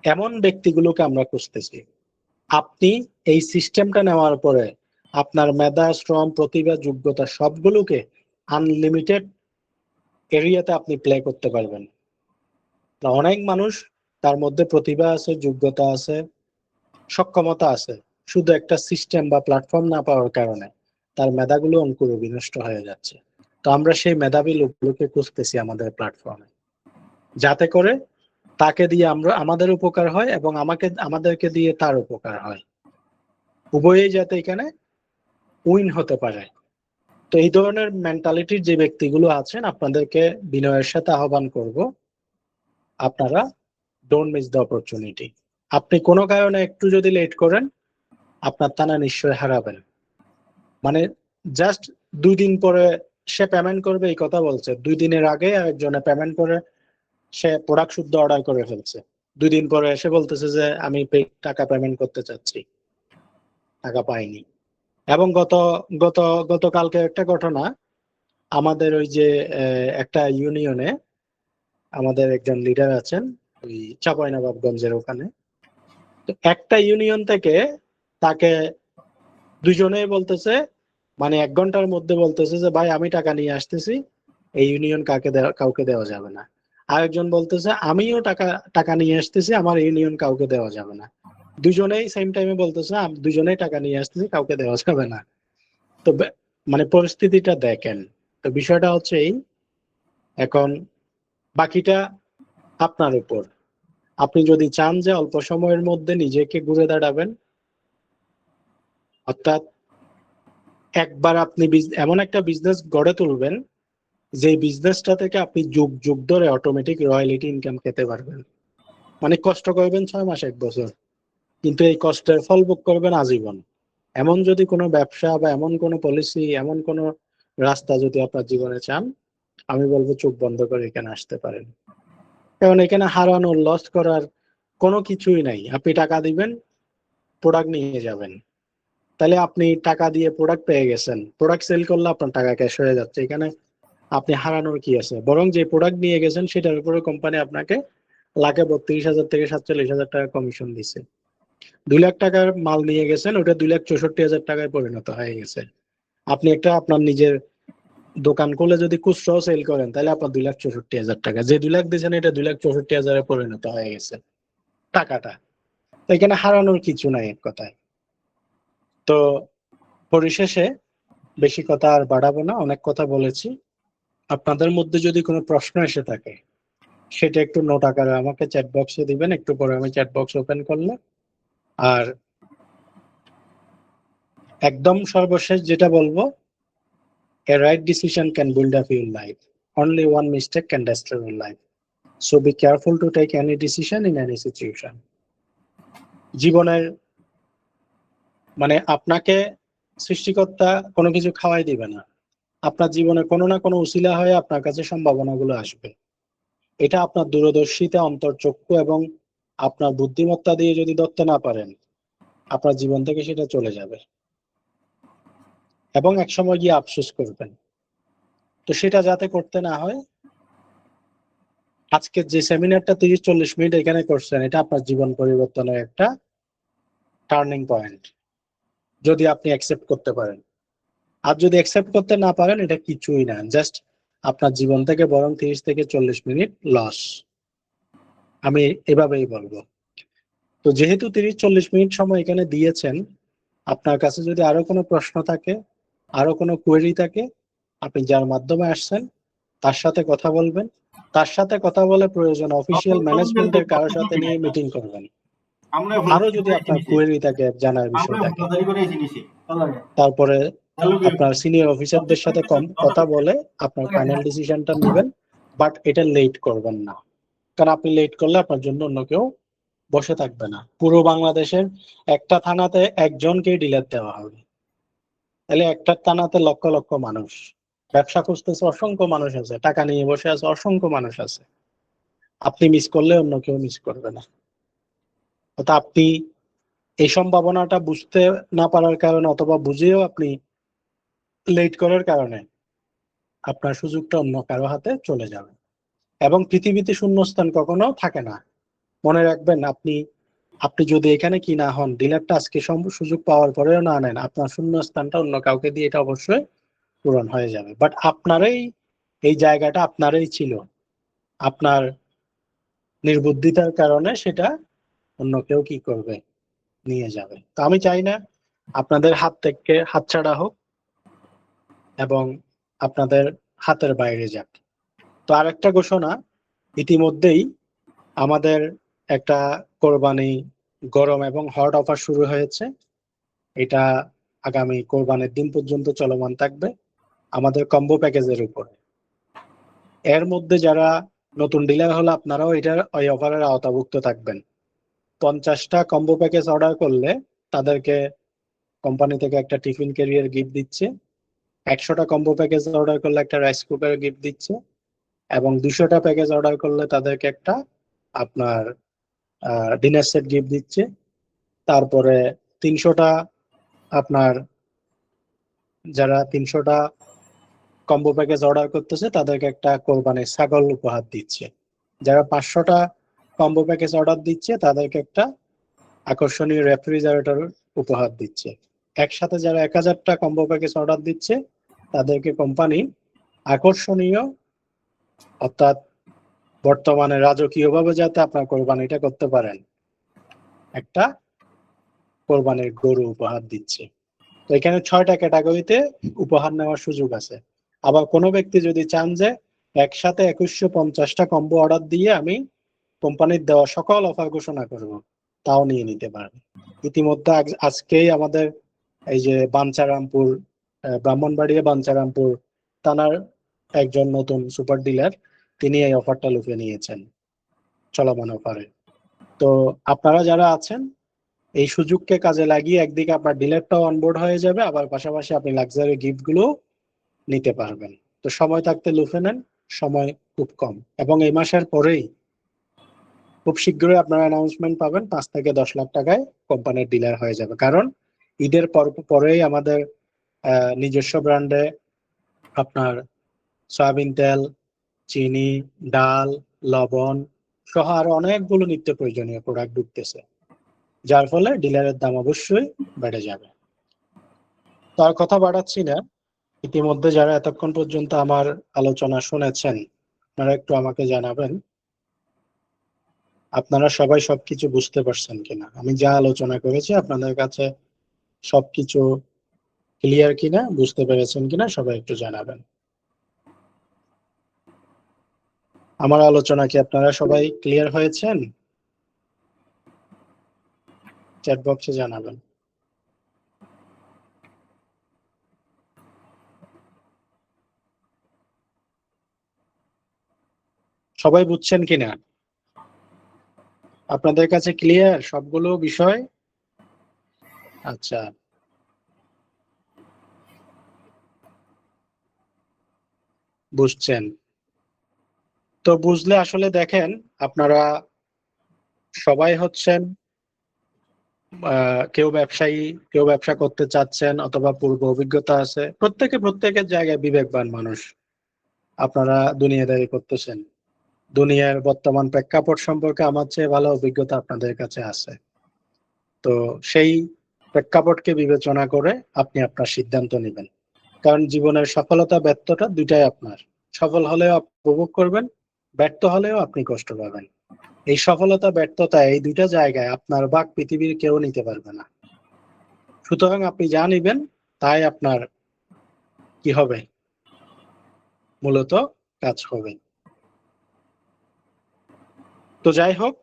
এমন ব্যক্তিগুলোকে আমরা খুঁজতেছি। আপনি এই সিস্টেমটা নেওয়ার পরে আপনার মেধা, শ্রম, প্রতিভা, যোগ্যতা সবগুলোকে আনলিমিটেড এরিয়াতে আপনি প্লে করতে পারবেন। অনেক মানুষ, তার মধ্যে প্রতিভা আছে, যোগ্যতা আছে, সক্ষমতা আছে, শুধু একটা সিস্টেম বা প্ল্যাটফর্ম না পাওয়ার কারণে তার মেধাগুলো অঙ্কুরে বিনষ্ট হয়ে যাচ্ছে। তো আমরা সেই মেধাবী লোকগুলোকে খুঁজতেছি আমাদের প্ল্যাটফর্মে, যাতে করে তাকে দিয়ে আমাদের উপকার হয় এবং আমাদেরকে দিয়ে তার উপকার হয়, উভয়েই যাতে এখানে উইন হতে পারে। তো এই ধরনের মেন্টালিটির যে ব্যক্তিগুলো আছেন, আপনাদেরকে বিনয়ের সাথে আহ্বান করব, আপনারা ডোন্ট মিস দ্য অপরচুনিটি। আপনি কোনো কারণে একটু যদি লেট করেন, আপনার টানা নিশ্চয়ই হারাবেন। মানে জাস্ট 2 দিন পরে সে পেমেন্ট করবে এই কথা বলছে, 2 দিনের আগে একজনে পেমেন্ট করে সে প্রোডাক্ট শুদ্ধ অর্ডার করে ফেলছে, 2 দিন পরে এসে বলতেছে যে আমি টাকা পেমেন্ট করতে চাচ্ছি, টাকা পাইনি। এবং গত গতকালকে একটা ঘটনা, আমাদের ওই যে একটা ইউনিয়নে আমাদের একজন লিডার আছেন ওই চাঁপাইনবাবগঞ্জের ওখানে। তো একটা ইউনিয়ন থেকে তাকে দুজনেই বলতেছে, মানে 1 ঘন্টার মধ্যে বলতেছে যে ভাই আমি টাকা নিয়ে আসতেছি, এই ইউনিয়ন কাউকে দেওয়া যাবে না। আরেকজন বলতেছে আমিও টাকা নিয়ে আসতেছি, আমার ইউনিয়ন কাউকে দেওয়া যাবে না। দুজনেই সেম টাইমে বলতেছে দুজনেই টাকা নিয়ে আসতেছি, কাউকে দেওয়া যাবে না। তো মানে পরিস্থিতিটা দেখেন। তো বিষয়টা হচ্ছে এই, এখন বাকিটা আপনার উপর। আপনি যদি চান যে অল্প সময়ের মধ্যে নিজেকে ঘুরে দাঁড়াবেন, অর্থাৎ একবার আপনি এমন একটা বিজনেস গড়ে তুলবেন যে বিজনেসটা থেকে আপনি যুগ যুগ ধরে অটোমেটিক রয়্যালিটি ইনকাম খেতে পারবেন। মানে কষ্ট করবেন 6 মাস 1 বছর, কিন্তু এই কষ্টের ফল ভোগ করবেন আজীবন। এমন যদি কোনো ব্যবসা বা এমন কোনো পলিসি, এমন কোনো রাস্তা যদি আপনার জীবনে চান, আমি বলবো চোখ বন্ধ করে এখানে আসতে পারেন। কারণ এখানে হারানোর, লস করার কোনো কিছুই নাই। আপনি টাকা দিবেন, প্রোডাক্ট নিয়ে যাবেন। তাহলে আপনি টাকা দিয়ে প্রোডাক্ট পেয়ে গেছেন, প্রোডাক্ট সেল করলে আপনার টাকা ক্যাশ হয়ে যাচ্ছে, এখানে আপনি হারানোর কি আছে? বরং যে প্রোডাক্ট নিয়ে গেছেন সেটার উপরে কোম্পানি আপনাকে লাখে 32,000 থেকে 47,000 টাকা কমিশন দিচ্ছে। 2 লাখ টাকার মাল নিয়ে গেছেন, ওটা 2,64,000 টাকায় পরিণত হয়ে গেছে। আপনি আপনার নিজের দোকান খুলে যদি খুচরাও সেল করেন, তাহলে আপনার 2,64,000 টাকা, যে 2 লাখ দিয়েছেন এটা 2,64,000-এ পরিণত হয়ে গেছে টাকাটা। তো এখানে হারানোর কিছু নাই এক কথায়। তো পরিশেষে বেশি কথা আর বাড়াবো না, অনেক কথা বলেছি। আপনাদের মধ্যে যদি কোনো প্রশ্ন এসে থাকে, সেটা একটু নোট আকারে আমাকে চ্যাট বক্সে দিবেন, একটু পরে আমি চ্যাট বক্স ওপেন করলে। আর একদম সর্বশেষ যেটা বলবো, a right decision can build up your life, only one mistake can destroy your life, so be careful to take any decision in any situation. জীবনের মানে আপনাকে সৃষ্টিকর্তা কোনো কিছু খাওয়াই দিবে না, আপনার জীবনে কোনো না কোনো উসিলা হয়ে আপনার কাছে সম্ভাবনাগুলো আসবে। এটা আপনার দূরদর্শিতা, অন্তর্চক্ষু এবং আপনার বুদ্ধিমত্তা দিয়ে যদি ধরতে না পারেন, আপনার জীবন থেকে সেটা চলে যাবে এবং একসময় গিয়ে আফসোস করবেন। তো সেটা যাতে করতে না হয়, আজকে যে সেমিনারটা 30-40 মিনিট এখানে করছেন, এটা আপনার জীবন পরিবর্তনের একটা টার্নিং পয়েন্ট, যদি আপনি অ্যাকসেপ্ট করতে পারেন। আর যদি অ্যাকসেপ্ট করতে না পারেন, এটা কিছুই না, জাস্ট আপনার জীবন থেকে বরং 30 থেকে 40 মিনিট লস, আমি এভাবেই বলবো। তো যেহেতু 30-40 মিনিট সময় এখানে দিয়েছেন, আপনার কাছে যদি আরো কোনো প্রশ্ন থাকে, আরো কোনো কোয়েরি থাকে, আপনি যার মাধ্যমে আসছেন তার সাথে কথা বলবেন। তার সাথে কথা বলে প্রয়োজন অফিসিয়াল ম্যানেজমেন্টের কারোর সাথে নিয়ে মিটিং করবেন। আরো যদি আপনার কোয়েরি থাকে, জানার বিষয় থাকে, তারপরে আপনার সিনিয়র অফিসারদের সাথে কথা বলে আপনার ফাইনাল ডিসিশনটা নেবেন। বাট এটা লেট করবেন না, কারণ আপনি লেট করলে আপনার জন্য অন্য কেউ বসে থাকবে না। পুরো বাংলাদেশের একটা থানাতে একজনকে ডিলার দেওয়া হবে, তাহলে একটা থানাতে লক্ষ লক্ষ মানুষ ব্যবসা খুঁজতেছে, অসংখ্য মানুষ আছে, টাকা নিয়ে বসে আছে, অসংখ্য মানুষ আছে। আপনি মিস করলে অন্য কেউ মিস করবে না। অর্থাৎ আপনি এই সম্ভাবনাটা বুঝতে না পারার কারণে, অথবা বুঝেও আপনি লেট করার কারণে আপনার সুযোগটা অন্য কারো হাতে চলে যাবে। এবং পৃথিবীতে শূন্যস্থান কখনো থাকে না, মনে রাখবেন। আপনি যদি এখানে কি না হন, ডিলারটা আজকে সুযোগ পাওয়ার পরেও না নেন, আপনার শূন্যস্থানটা অন্য কাউকে দিয়ে এটা অবশ্যই পূরণ হয়ে যাবে। বাট আপনারই এই জায়গাটা আপনারই ছিল, আপনার নির্বুদ্ধিতার কারণে সেটা অন্য কেউ কি করবে, নিয়ে যাবে। তো আমি চাই না আপনাদের হাত থেকে হাতছাড়া হোক এবং আপনাদের হাতের বাইরে যাক। তো আরেকটা ঘোষণা, ইতিমধ্যেই আমাদের একটা কোরবানি গরম এবং হট অফার শুরু হয়েছে। এটা আগামী কোরবানির দিন পর্যন্ত চলমান থাকবে আমাদের কম্বো প্যাকেজের উপরে। এর মধ্যে যারা নতুন ডিলার হলে আপনারাও এটার ওই অফারের আওতাভুক্ত থাকবেন। 50টা কম্বো প্যাকেজ অর্ডার করলে তাদেরকে কোম্পানি থেকে একটা টিফিন ক্যারিয়ার গিফট দিচ্ছে। 100টা কম্বো প্যাকেজ অর্ডার করলে একটা রাইস কুকার গিফট দিচ্ছে, এবং 200টা প্যাকেজ অর্ডার করলে তাদেরকে একটা আপনার ডিনার সেট গিফট দিচ্ছে। তারপরে 300টা আপনার যারা 300টা কম্বো প্যাকেজ অর্ডার করতেছে তাদেরকে একটা কোরবানির ছাগল উপহার দিচ্ছে। যারা 500টা কম্বো প্যাকেজ অর্ডার দিচ্ছে তাদেরকে একটা আকর্ষণীয় রেফ্রিজারেটর উপহার দিচ্ছে। একসাথে যারা 1000টা কম্বো প্যাকেজ অর্ডার দিচ্ছে তাদেরকে কোম্পানি আকর্ষণীয়, অর্থাৎ বর্তমানে রাজকীয়ভাবে যাতে আপনার কোরবানিটা করতে পারেন, একটা কোরবানির গরু উপহার দিচ্ছে। তো এখানে 6টা ক্যাটাগরিতে উপহার নেওয়ার সুযোগ আছে। আবার কোনো ব্যক্তি যদি চান যে একসাথে 2150টা কম্বো অর্ডার দিয়ে আমি কোম্পানির দেওয়া সকল অফার ঘোষণা করব, তাও নিয়ে নিতে পারেন। ইতিমধ্যে আজকেই আমাদের এই যে বাঞ্ছারামপুর, ব্রাহ্মণবাড়িয়া বাঞ্ছারামপুর থানার একজন নতুন সুপার ডিলার, তিনি এই অফারটা লুফে নিয়েছেন চলমান অফারে। তো আপনারা যারা আছেন এই সুযোগকে কাজে লাগিয়ে একদিকে আপনার ডিলারটাও অনবোর্ড হয়ে যাবে, আবার পাশাপাশি আপনি লাক্সারি গিফট গুলো নিতে পারবেন। তো সময় থাকতে লুফে নেন, সময় খুব কম, এবং এই মাসের পরেই খুব শীঘ্রই আপনারা অ্যানাউন্সমেন্ট পাবেন 5 থেকে 10 লাখ টাকায় কোম্পানির ডিলার হয়ে যাবে। কারণ ঈদের পরেই আমাদের নিজস্ব ব্র্যান্ডে আপনার সয়াবিন তেল, চিনি, ডাল, লবণ সহ আরো অনেকগুলো নিত্য প্রয়োজনীয় প্রোডাক্ট ঢুকতেছে, যার ফলে ডিলারের দাম অবশ্যই বেড়ে যাবে। তার কথা বাড়াচ্ছি না। ইতিমধ্যে যারা এতক্ষণ পর্যন্ত আমার আলোচনা শুনেছেন, আপনারা একটু আমাকে জানাবেন আপনারা সবাই সবকিছু বুঝতে পারছেন কিনা, আমি যা আলোচনা করেছি আপনাদের কাছে সবকিছু ক্লিয়ার কিনা, বুঝতে পেরেছেন কিনা, সবাই একটু জানাবেন। আমার আলোচনা কি আপনারা সবাই ক্লিয়ার হয়েছেন? চ্যাট বক্সে জানাবেন। সবাই বুঝছেন কিনা? আপনাদের কাছে ক্লিয়ার সবগুলো বিষয়? আচ্ছা, বুঝছেন। তো বুঝলে আসলে দেখেন, আপনারা সবাই হচ্ছেন কেউ ব্যবসায়ী, কেউ ব্যবসা করতে চাচ্ছেন অথবা পূর্ব অভিজ্ঞতা আছে, প্রত্যেকের জায়গায় বিবেকবান মানুষ। আপনারা দুনিয়াদারি করতেছেন, দুনিয়ার বর্তমান প্রেক্ষাপট সম্পর্কে আমার চেয়ে ভালো অভিজ্ঞতা আপনাদের কাছে আছে। তো সেই প্রেক্ষাপটকে বিবেচনা করে আপনি আপনার সিদ্ধান্ত নেবেন। কারণ জীবনের সফলতা ব্যর্থতা দুইটাই আপনার। সফল হলেও উপভোগ করবেন, ব্যর্থ হলেও আপনি কষ্ট পাবেন। এই সফলতা ব্যর্থতা এই দুইটা জায়গায় আপনার ভাগ পৃথিবীর কেউ নিতে পারবে না। সুতরাং আপনি যা নিবেন তাই আপনার কি হবে, মূলত কাজ হবে। তো যাই হোক,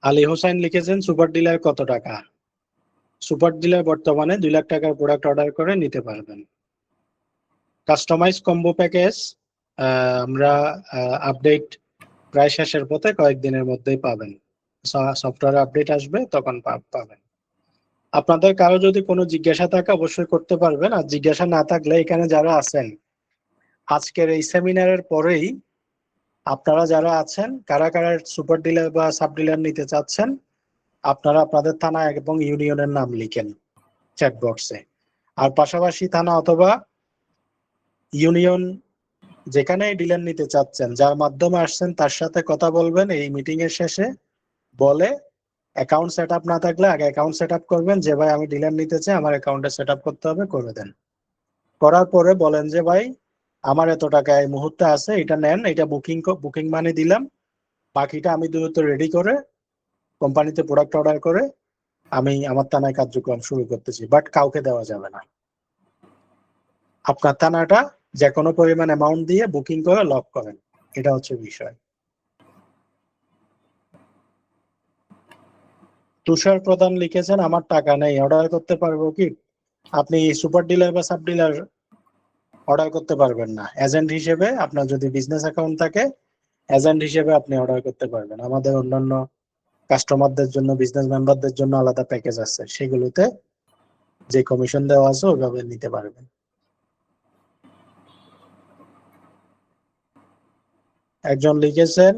আলী হোসেন লিখেছেন সুপার ডিলার কত টাকা? সুপার ডিলার বর্তমানে 2 লাখ টাকার প্রোডাক্ট অর্ডার করে নিতে পারবেন। কাস্টমাইজ কম্বো প্যাকেজ আমরা আপডেট প্রায় শেষের পথে, কয়েকদিনের মধ্যেই পাবেন। সফটওয়্যার আপডেট আসবে তখন পাবেন। আপনাদের কারো যদি কোনো জিজ্ঞাসা থাকে অবশ্যই করতে পারবেন, আর জিজ্ঞাসা না থাকলে এখানে যারা আছেন আজকের এই সেমিনারের পরেই আপনারা যারা আছেন, কারা কারা সুপার ডিলার বা সাব ডিলার নিতে চাচ্ছেন, আপনারা আপনাদের থানা এবং ইউনিয়নের নাম লিখেন চ্যাট বক্সে। আর পাশাপাশি থানা অথবা ইউনিয়ন যেখানে ডিলার নিতে চাচ্ছেন, যার মাধ্যমে আসছেন তার সাথে কথা বলবেন এই মিটিং এর শেষে, বলে অ্যাকাউন্ট সেট আপ না থাকলে আগে অ্যাকাউন্ট সেট আপ করবেন, যে ভাই আমি ডিলার নিতে চাই, আমার অ্যাকাউন্টে সেট আপ করতে হবে, করে দেন। করার পরে বলেন যে ভাই আমার এত টাকা এই মুহূর্তে আছে, এটা নেন, এটা বুকিং মানি দিলাম, বাকিটা আমি দ্রুত রেডি করে কোম্পানিতে প্রোডাক্ট অর্ডার করে আমি আমার থানায় কার্যক্রম শুরু করতেছি, বাট কাউকে দেওয়া যাবে না। আপনার থানাটা যে কোনো পরিমাণ অ্যামাউন্ট দিয়ে বুকিং করে লক করেন, এটা হচ্ছে বিষয়। তুষার প্রধান লিখেছেন আমার টাকা নেই, অর্ডার করতে পারবো কি? আপনি সুপার ডিলার বা সাব ডিলার অর্ডার করতে পারবেন না। এজেন্ট হিসেবে আপনার যদি বিজনেস অ্যাকাউন্ট থাকে, এজেন্ট হিসেবে আপনি অর্ডার করতে পারবেন। আমাদের অন্যান্য কাস্টমারদের জন্য, বিজনেস মেম্বারদের জন্য আলাদা প্যাকেজ আছে, সেগুলোতে যে কমিশন দেওয়া আছে ওইভাবে নিতে পারবেন। একজন লিখেছেন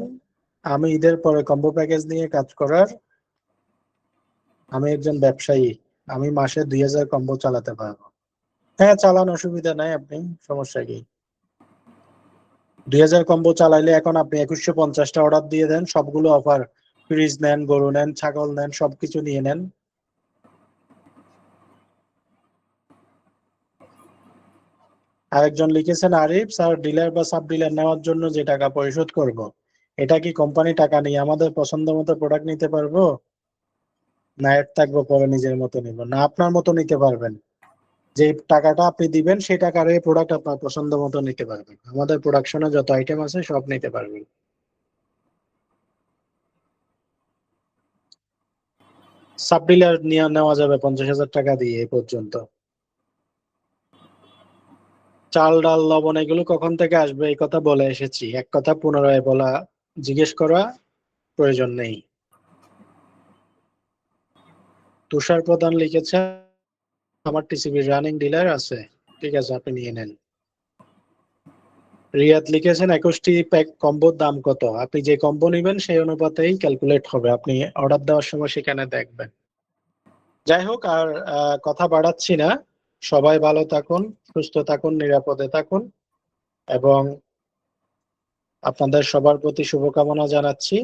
আমি ঈদের পরে কম্বো প্যাকেজ নিয়ে কাজ করার, আমি একজন ব্যবসায়ী, আমি মাসে 2000 কম্বো চালাতে পারবো। হ্যাঁ চালান, অসুবিধা নাই, আপনি সমস্যা কি? 2000 কম্বো চালাইলে এখন আপনি 2150টা অর্ডার দিয়ে দেন, সবগুলো অফার, ফ্রিজ নেন, গরু নেন, ছাগল নেন, সবকিছু নিয়ে নেন। আরেকজন লিখেছেন আরিফ স্যার, ডিলার বা সাব ডিলার নেওয়ার জন্য যে টাকা পরিশোধ করব, এটা কি কোম্পানি টাকা নিয়ে আমাদের পছন্দ মতো প্রোডাক্ট নিতে পারবো, না এর থাকবো পরে নিজের মতো নিব? না, আপনার মতো নিতে পারবেন। যে টাকাটা আপনি দিবেন সেই টাকার এই প্রোডাক্ট আপনার পছন্দ মতো নিতে পারবেন। আমাদের প্রোডাকশনে যত আইটেম আছে সব নিতে পারবেন। সাব ডিলার নিয়ে নেওয়া যাবে 50,000 টাকা দিয়ে এ পর্যন্ত। চাল ডাল লবণ এগুলো কখন থেকে আসবে এই কথা বলে এসেছি, এক কথা পুনরায় বলা, জিজ্ঞেস করা প্রয়োজন নেই। তুষার প্রধান লিখেছে আমার টিসিবির রানিং ডিলার আছে, ঠিক আছে আপনি নিয়ে নেন। রিয়াদ লিখেছেন 21টি প্যাক কম্বোর দাম কত, আপনি যে কম্বো নেবেন সেই অনুপাতেই ক্যালকুলেট হবে, আপনি অর্ডার দেওয়ার সময় সেখানে দেখবেন। যাই হোক, আর কথা বাড়াচ্ছি না। সবাই ভালো থাকুন, সুস্থ থাকুন, নিরাপদে থাকুন, এবং আপনাদের সবার প্রতি শুভকামনা জানাচ্ছি।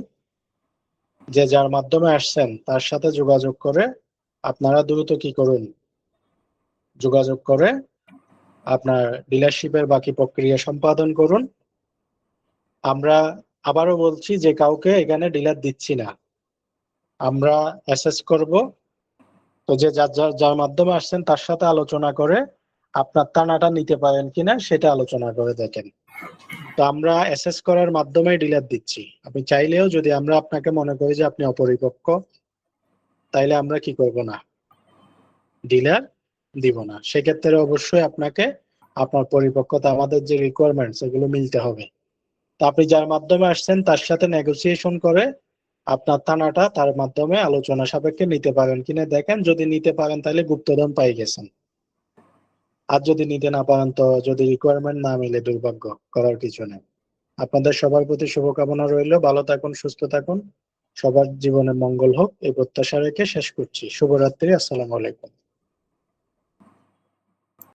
যে যার মাধ্যমে আসছেন তার সাথে যোগাযোগ করে আপনারা দ্রুত কি করুন, যোগাযোগ করে আপনার ডিলারশিপের বাকি প্রক্রিয়া সম্পাদন করুন। আমরা আবারও বলছি যে কাউকে এখানে ডিলার দিচ্ছি না, আমরা অ্যাসেস করব। তো যে যার মাধ্যমে আসছেন তার সাথে আলোচনা করে আপনার টানাটা নিতে পারেন কিনা সেটা আলোচনা করে দেখেন। তো আমরা অ্যাসেস করার মাধ্যমে ডিলার দিচ্ছি। আপনি চাইলেও যদি আমরা আপনাকে মনে করি যে আপনি অপরিপক্ক, তাইলে আমরা কি করব না, ডিলার দিব না। সেক্ষেত্রে অবশ্যই আপনাকে আপনার পরিপক্কতা, আমাদের যে রিকোয়ারমেন্ট সেগুলো মিলতে হবে। তো আপনি যার মাধ্যমে আসছেন তার সাথে নেগোসিয়েশন করে আপনার থানাটা তার মাধ্যমে আলোচনা সাপেক্ষে নিতে পারেন কিনা দেখেন। যদি নিতে পারেন তাহলে গুপ্তধন পাই গেছেন, আর যদি নিতে না পারেন তো যদি রিকোয়ারমেন্ট না মিলে দুর্ভাগ্য, করার কিছু নেই। আপনাদের সবার প্রতি শুভকামনা রইল, ভালো থাকুন, সুস্থ থাকুন, সবার জীবনে মঙ্গল হোক এই প্রত্যাশা রেখে শেষ করছি। শুভরাত্রি, আসসালামু আলাইকুম।